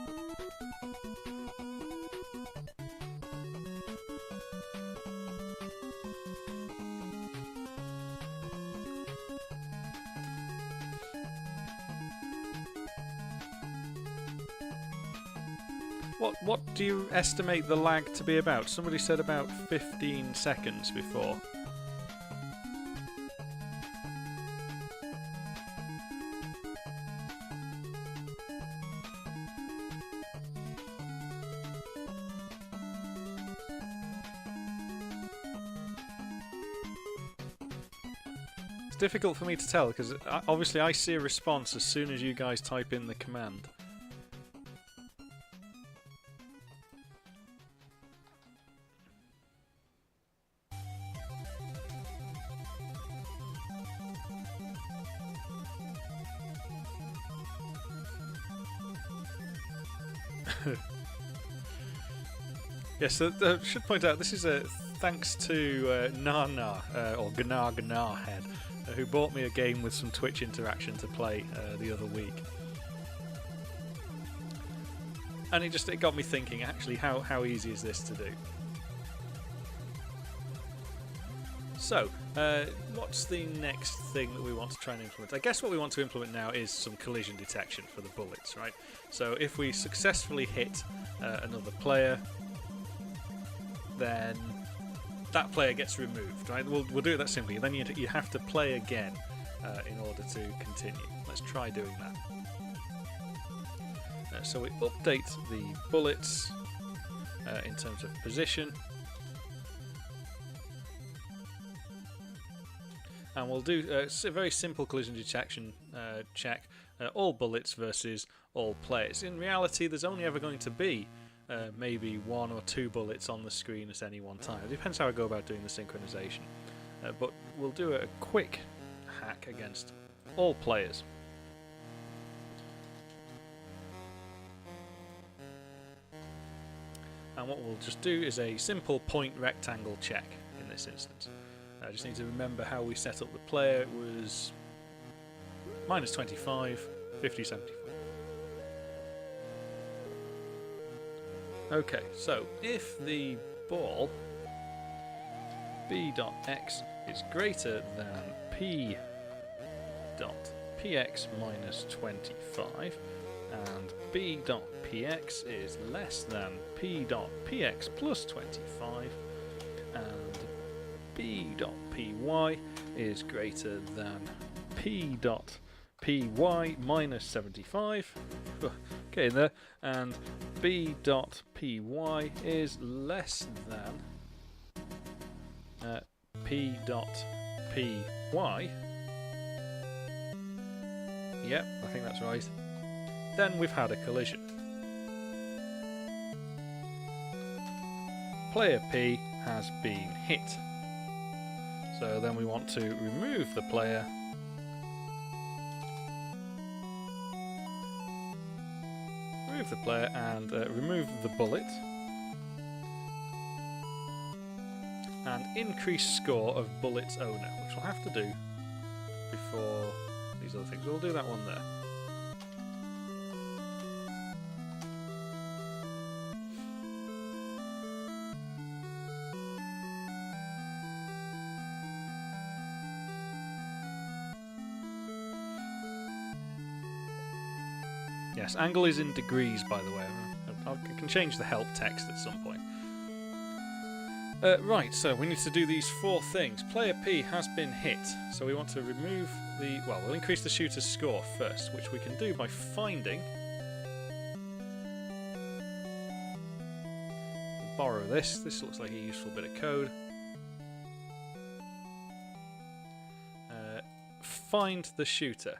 What do you estimate the lag to be about? Somebody said about 15 seconds before. It's difficult for me to tell because obviously I see a response as soon as you guys type in the command. Yes, I should point out this is thanks to Nana or Gnar Head, who bought me a game with some Twitch interaction to play the other week, and it got me thinking. Actually, how easy is this to do? So, what's the next thing that we want to try and implement? I guess what we want to implement now is some collision detection for the bullets, right? So if we successfully hit another player, then that player gets removed, right? We'll do it that simply. Then you have to play again in order to continue. Let's try doing that. So we update the bullets in terms of position. And we'll do a very simple collision detection check. All bullets versus all players. In reality, there's only ever going to be maybe 1 or 2 bullets on the screen at any one time. It depends how I go about doing the synchronization. But we'll do a quick hack against all players. And what we'll just do is a simple point rectangle check in this instance. I just need to remember how we set up the player. It was -25, 50, 75. Okay, so if the ball b.x is greater than p.px minus 25 and b.px is less than p.px plus 25 and b.py is greater than p.py minus 75, okay there, and b.py is less than p.py. Yep, I think that's right. Then we've had a collision. Player P has been hit. So then we want to remove the player. Remove the player and remove the bullet. And increase score of bullet's owner, which we'll have to do before these other things. We'll do that one there. Yes, angle is in degrees, by the way. I can change the help text at some point. Right, so we need to do these 4 things. Player P has been hit, so we want to remove the... Well, we'll increase the shooter's score first, which we can do by finding... Borrow this. This looks like a useful bit of code. Find the shooter.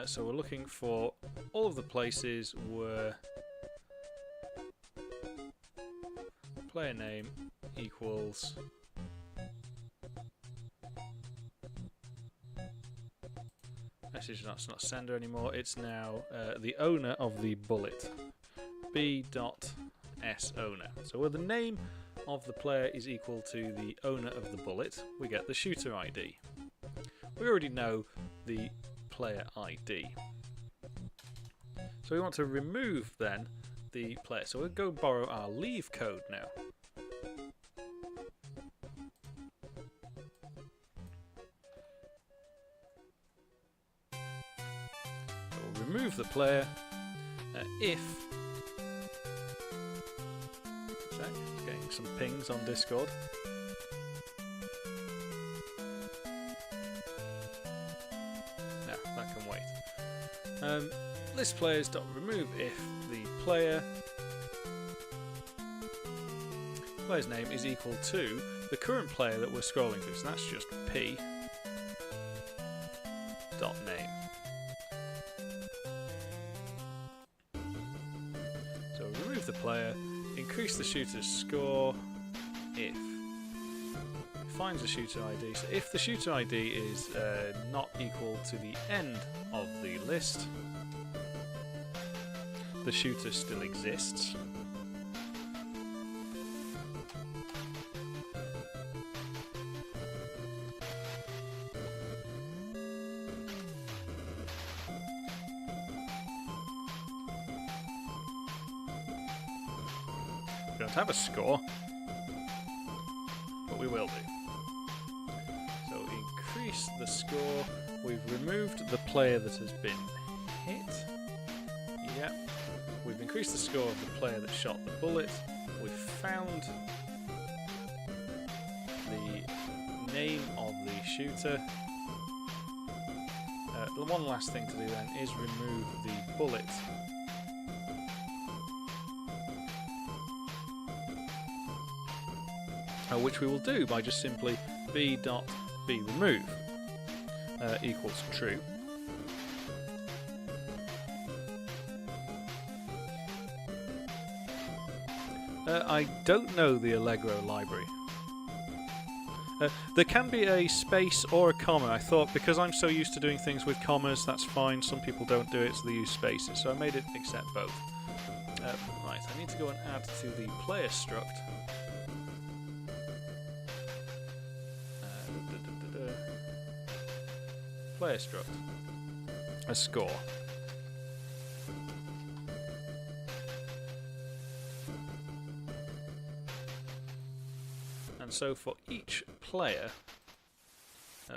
So we're looking for all of the places where player name equals message. That's not sender anymore. It's now the owner of the bullet. B.S owner. So where the name of the player is equal to the owner of the bullet, we get the shooter ID. We already know the player ID. So we want to remove then the player. So we'll go borrow our leave code now. remove the player if... Getting some pings on Discord. Yeah, that can wait. List players dot remove if the player's name is equal to the current player that we're scrolling through. So that's just p dot name. So remove the player. Increase the shooter's score if it finds a shooter ID. So if the shooter ID is not equal to the end of the list, the shooter still exists. We don't have a score, but we will do. So increase the score. We've removed the player that has been hit. Yep. We've increased the score of the player that shot the bullet. We've found the name of the shooter. The one last thing to do then is remove the bullet. Which we will do by just simply b.bRemove equals true. I don't know the Allegro library. There can be a space or a comma. I thought because I'm so used to doing things with commas, that's fine. Some people don't do it, so they use spaces. So I made it accept both. Right, I need to go and add to the player struct. Player struct a score. And so for each player,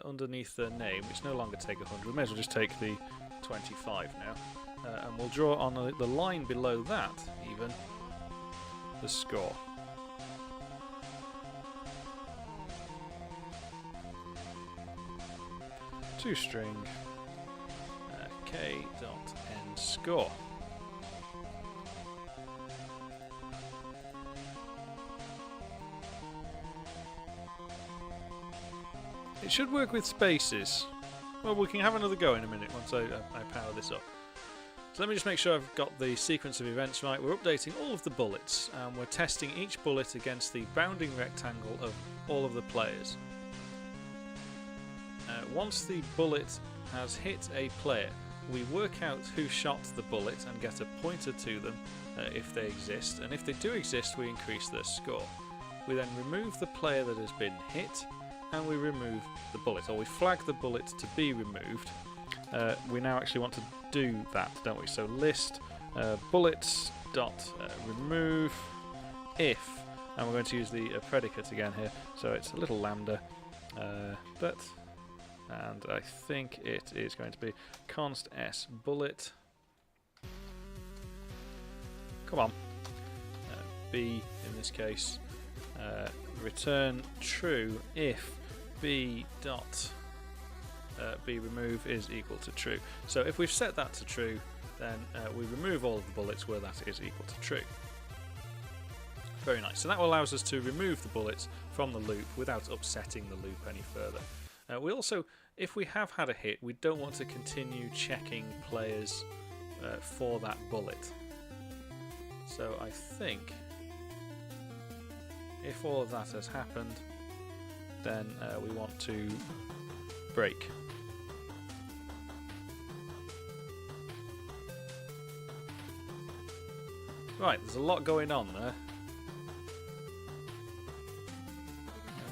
underneath their name, which no longer take 100, we may as well just take the 25 now, and we'll draw on the line below that, even, the score. String k.end score. It should work with spaces. Well, we can have another go in a minute once I power this up. So let me just make sure I've got the sequence of events right. We're updating all of the bullets and we're testing each bullet against the bounding rectangle of all of the players. Once the bullet has hit a player, we work out who shot the bullet and get a pointer to them if they exist, and if they do exist we increase their score. We then remove the player that has been hit and we remove the bullet, or we flag the bullet to be removed. We now actually want to do that, don't we? So list bullets dot remove if, and we're going to use the predicate again here, so it's a little lambda, and I think it is going to be const s bullet. Come on. B in this case. Return true if b dot b remove is equal to true. So if we've set that to true, then we remove all of the bullets where that is equal to true. Very nice. So that allows us to remove the bullets from the loop without upsetting the loop any further. We also, if we have had a hit, we don't want to continue checking players for that bullet. So I think if all of that has happened, then we want to break. Right, there's a lot going on there.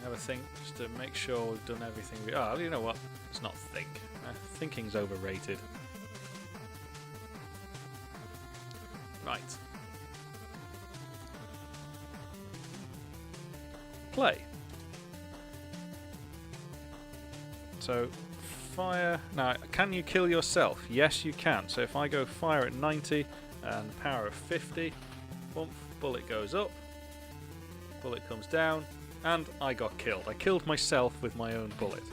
Have a think just to make sure we've done everything. Oh, you know what? Let's not think. Thinking's overrated. Right. Play. So fire. Now, can you kill yourself? Yes, you can. So if I go fire at 90 and power of 50, bump, bullet goes up, bullet comes down, and I got killed. I killed myself with my own bullet.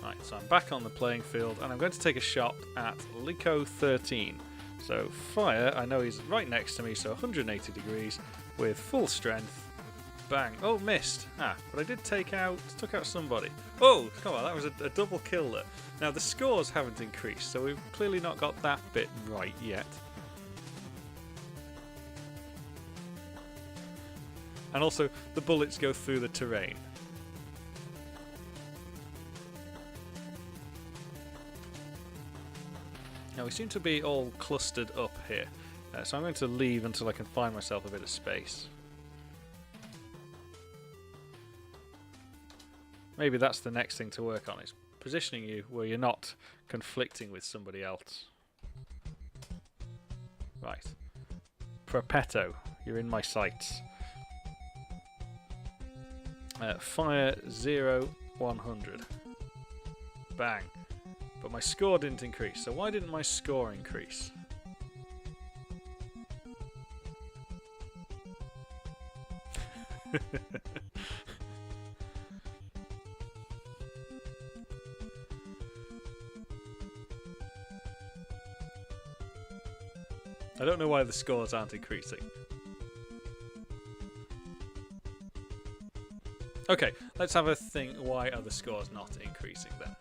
Right, so I'm back on the playing field, and I'm going to take a shot at Lico13. So fire, I know he's right next to me, so 180 degrees with full strength. Bang. Oh, missed. Ah, but I did took out somebody. Oh, come on, that was a double kill there. Now, the scores haven't increased, so we've clearly not got that bit right yet. And also, the bullets go through the terrain. Now, we seem to be all clustered up here, so I'm going to leave until I can find myself a bit of space. Maybe that's the next thing to work on, is positioning you where you're not conflicting with somebody else. Right. Perpetto, you're in my sights. Fire 0, 100. Bang. But my score didn't increase, so why didn't my score increase? I don't know why the scores aren't increasing. Okay, let's have a think. Why are the scores not increasing then?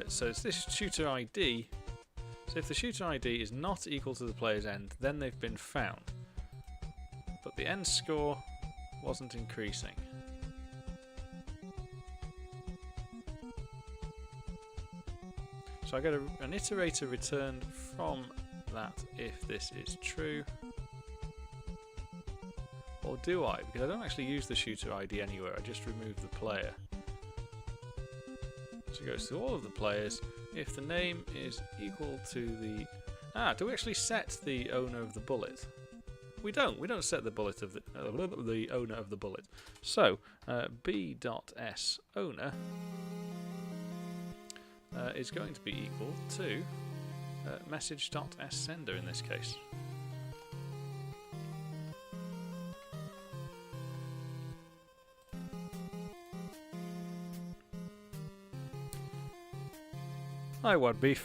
So it's this shooter ID. So if the shooter ID is not equal to the player's end, then they've been found. But the end score wasn't increasing. So I get an iterator returned from that if this is true. Or do I? Because I don't actually use the shooter ID anywhere, I just remove the player. So it goes to all of the players. If the name is equal to the... do we actually set the owner of the bullet? We don't set the bullet of the owner of the bullet. So b.s owner is going to be equal to message.sSender in this case. Hi, Wadbeef.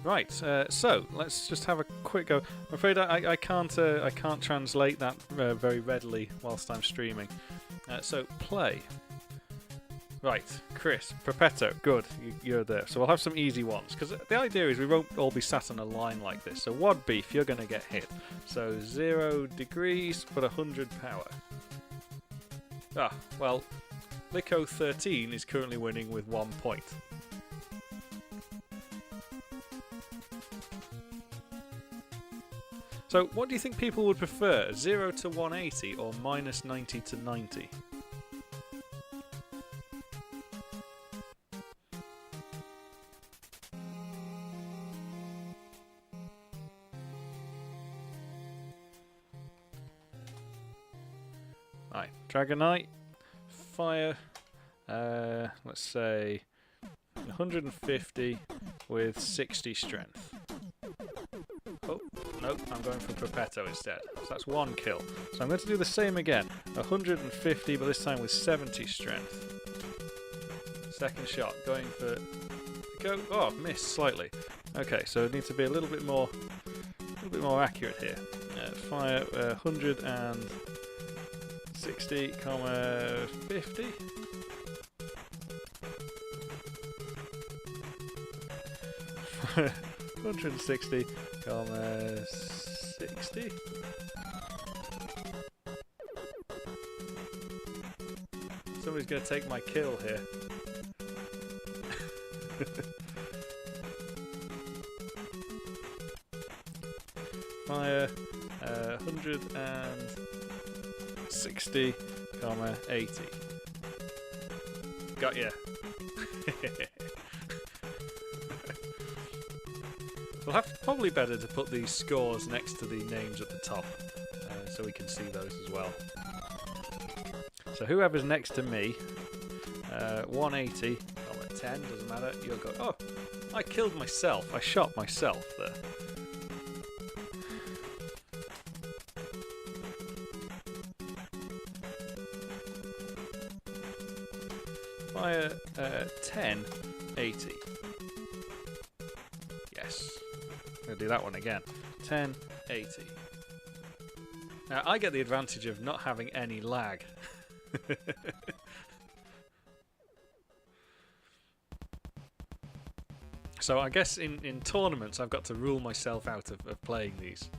Right, so let's just have a quick go. I'm afraid I can't translate that very readily whilst I'm streaming. So play. Right, Chris, Perpetto, good, you're there. So we'll have some easy ones, because the idea is we won't all be sat on a line like this. So Wadbeef, you're going to get hit. So 0 degrees, but 100 power. Ah, well, Lico13 is currently winning with 1 point. So what do you think people would prefer, 0 to 180 or minus 90 to 90? Right, Dragonite, fire, let's say 150 with 60 strength. Oh, nope, I'm going for Perpetto instead. So that's 1 kill. So I'm going to do the same again. 150, but this time with 70 strength. Second shot, going for... Go. Oh, missed slightly. Okay, so it needs to be a little bit more accurate here. Fire 160, 50. Fire 160, 60. Somebody's going to take my kill here. Fire 160, 80. Got ya. We'll have probably better to put these scores next to the names at the top, so we can see those as well. So whoever's next to me, 180, I'm at 10, doesn't matter, you'll go, oh, I killed myself, I shot myself there. Fire 10, 80. Yes. I'm going to do that one again. 10, 80. Now, I get the advantage of not having any lag. So I guess in tournaments I've got to rule myself out of playing these.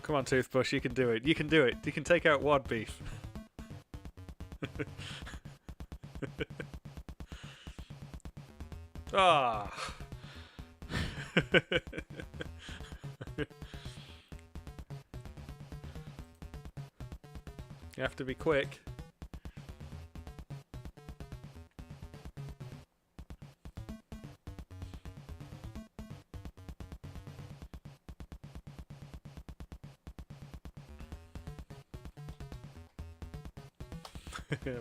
Come on, Toothbrush, you can do it. You can do it. You can take out Wad Beef. Ah. You have to be quick.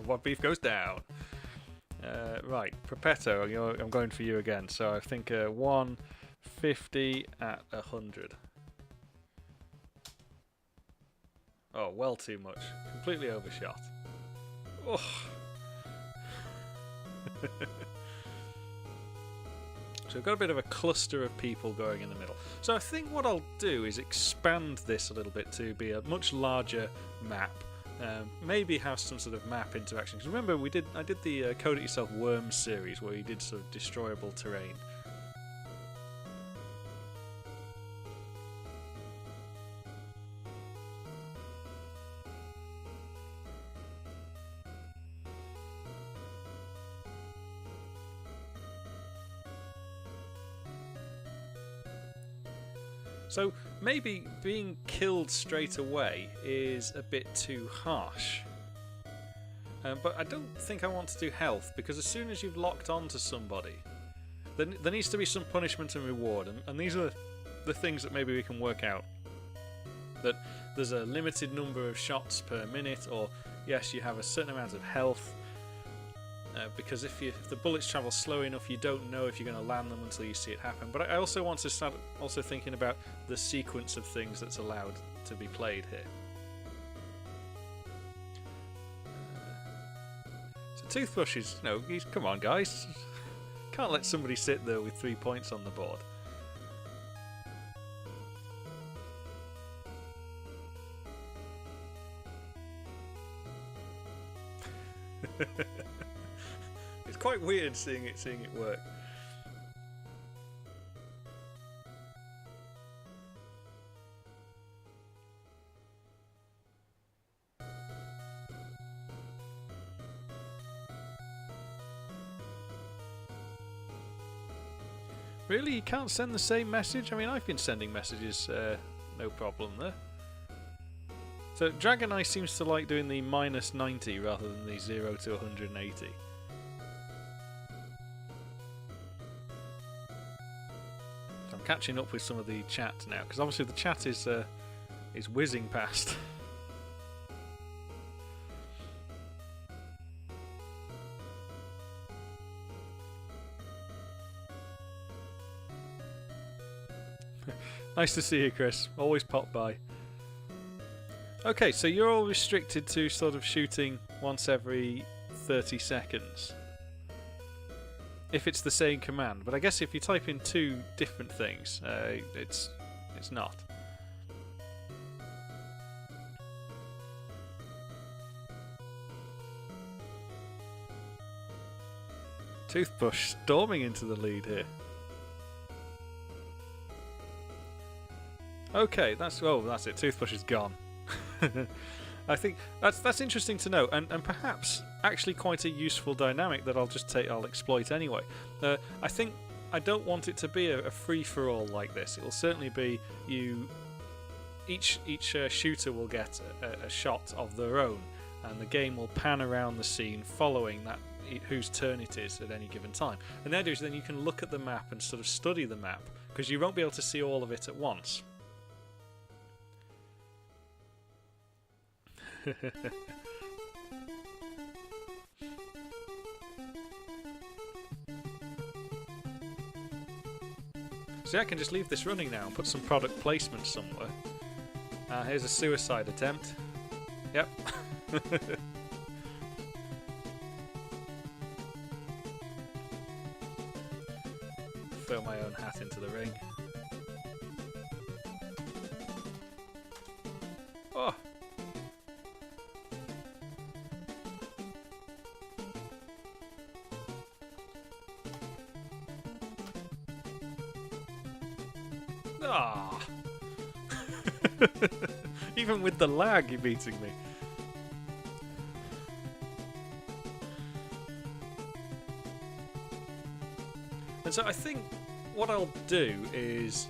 What beef goes down? Right, Pepetto, I'm going for you again. So I think 150 at 100. Oh, well too much. Completely overshot. Oh. So we've got a bit of a cluster of people going in the middle. So I think what I'll do is expand this a little bit to be a much larger map. Maybe have some sort of map interaction. Because remember, I did the Code It Yourself Worms series where you did sort of destroyable terrain. So maybe being killed straight away is a bit too harsh. But I don't think I want to do health, because as soon as you've locked onto somebody, there needs to be some punishment and reward, and these are the things that maybe we can work out. That there's a limited number of shots per minute, or yes, you have a certain amount of health. Because if the bullets travel slow enough, you don't know if you're going to land them until you see it happen. But I also want to start also thinking about the sequence of things that's allowed to be played here. So Toothbrush is, come on guys, can't let somebody sit there with 3 points on the board. It's quite weird seeing it work. Really? You can't send the same message? I mean, I've been sending messages, no problem there. So Dragon Eye seems to like doing the -90 rather than the 0 to 180. So I'm catching up with some of the chat now, because obviously the chat is whizzing past. Nice to see you, Chris. Always pop by. Okay, so you're all restricted to sort of shooting once every 30 seconds. If it's the same command. But I guess if you type in two different things, it's not. Toothbrush storming into the lead here. Okay, that's it. Toothbrush is gone. I think that's interesting to know, and perhaps actually quite a useful dynamic that I'll exploit anyway. I think I don't want it to be a free-for-all like this. It will certainly be each shooter will get a shot of their own, and the game will pan around the scene following that whose turn it is at any given time. And the idea is then you can look at the map and sort of study the map, because you won't be able to see all of it at once. See, I can just leave this running now and put some product placement somewhere. Here's a suicide attempt. Yep. Throw my own hat into the ring. Oh! Ah! Even with the lag, you're beating me. And so I think what I'll do is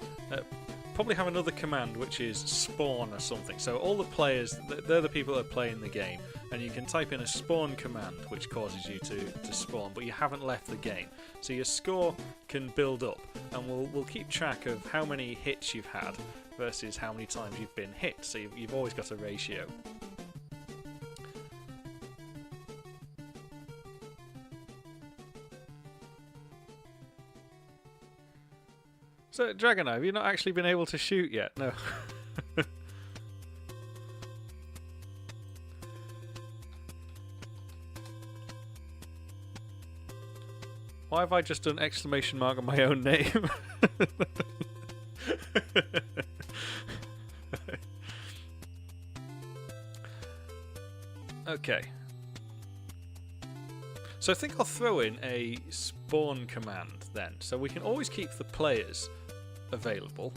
probably have another command which is spawn or something. So all the players, they're the people that are playing the game, and you can type in a spawn command which causes you to spawn, but you haven't left the game. So your score can build up, and we'll keep track of how many hits you've had versus how many times you've been hit. So you've always got a ratio. So, Dragon Eye, have you not actually been able to shoot yet? No. Why have I just done exclamation mark on my own name? Okay. So I think I'll throw in a spawn command then. So we can always keep the players available,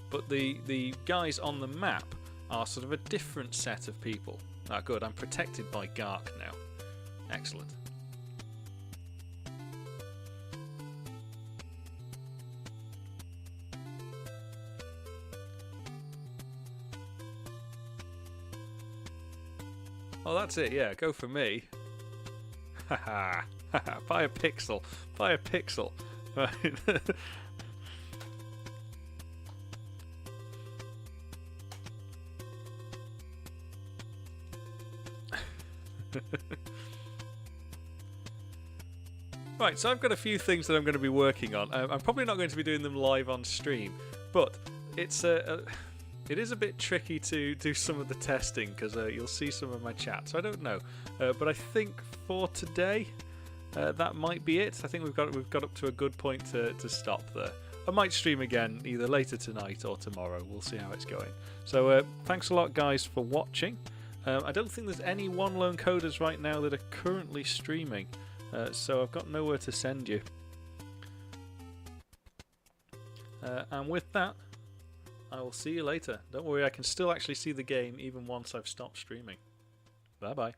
but the guys on the map are sort of a different set of people. Ah, good, I'm protected by Gark now. Excellent. Oh, that's it, yeah, go for me. Haha, buy a pixel, buy a pixel. Right. Right, so I've got a few things that I'm going to be working on. I'm probably not going to be doing them live on stream, but it is a bit tricky to do some of the testing because you'll see some of my chat. So I don't know, but I think for today that might be it. I think we've got up to a good point to stop there. I might stream again either later tonight or tomorrow. We'll see how it's going. So thanks a lot, guys, for watching. I don't think there's any One Lone Coders right now that are currently streaming, so I've got nowhere to send you. And with that, I will see you later. Don't worry, I can still actually see the game even once I've stopped streaming. Bye bye.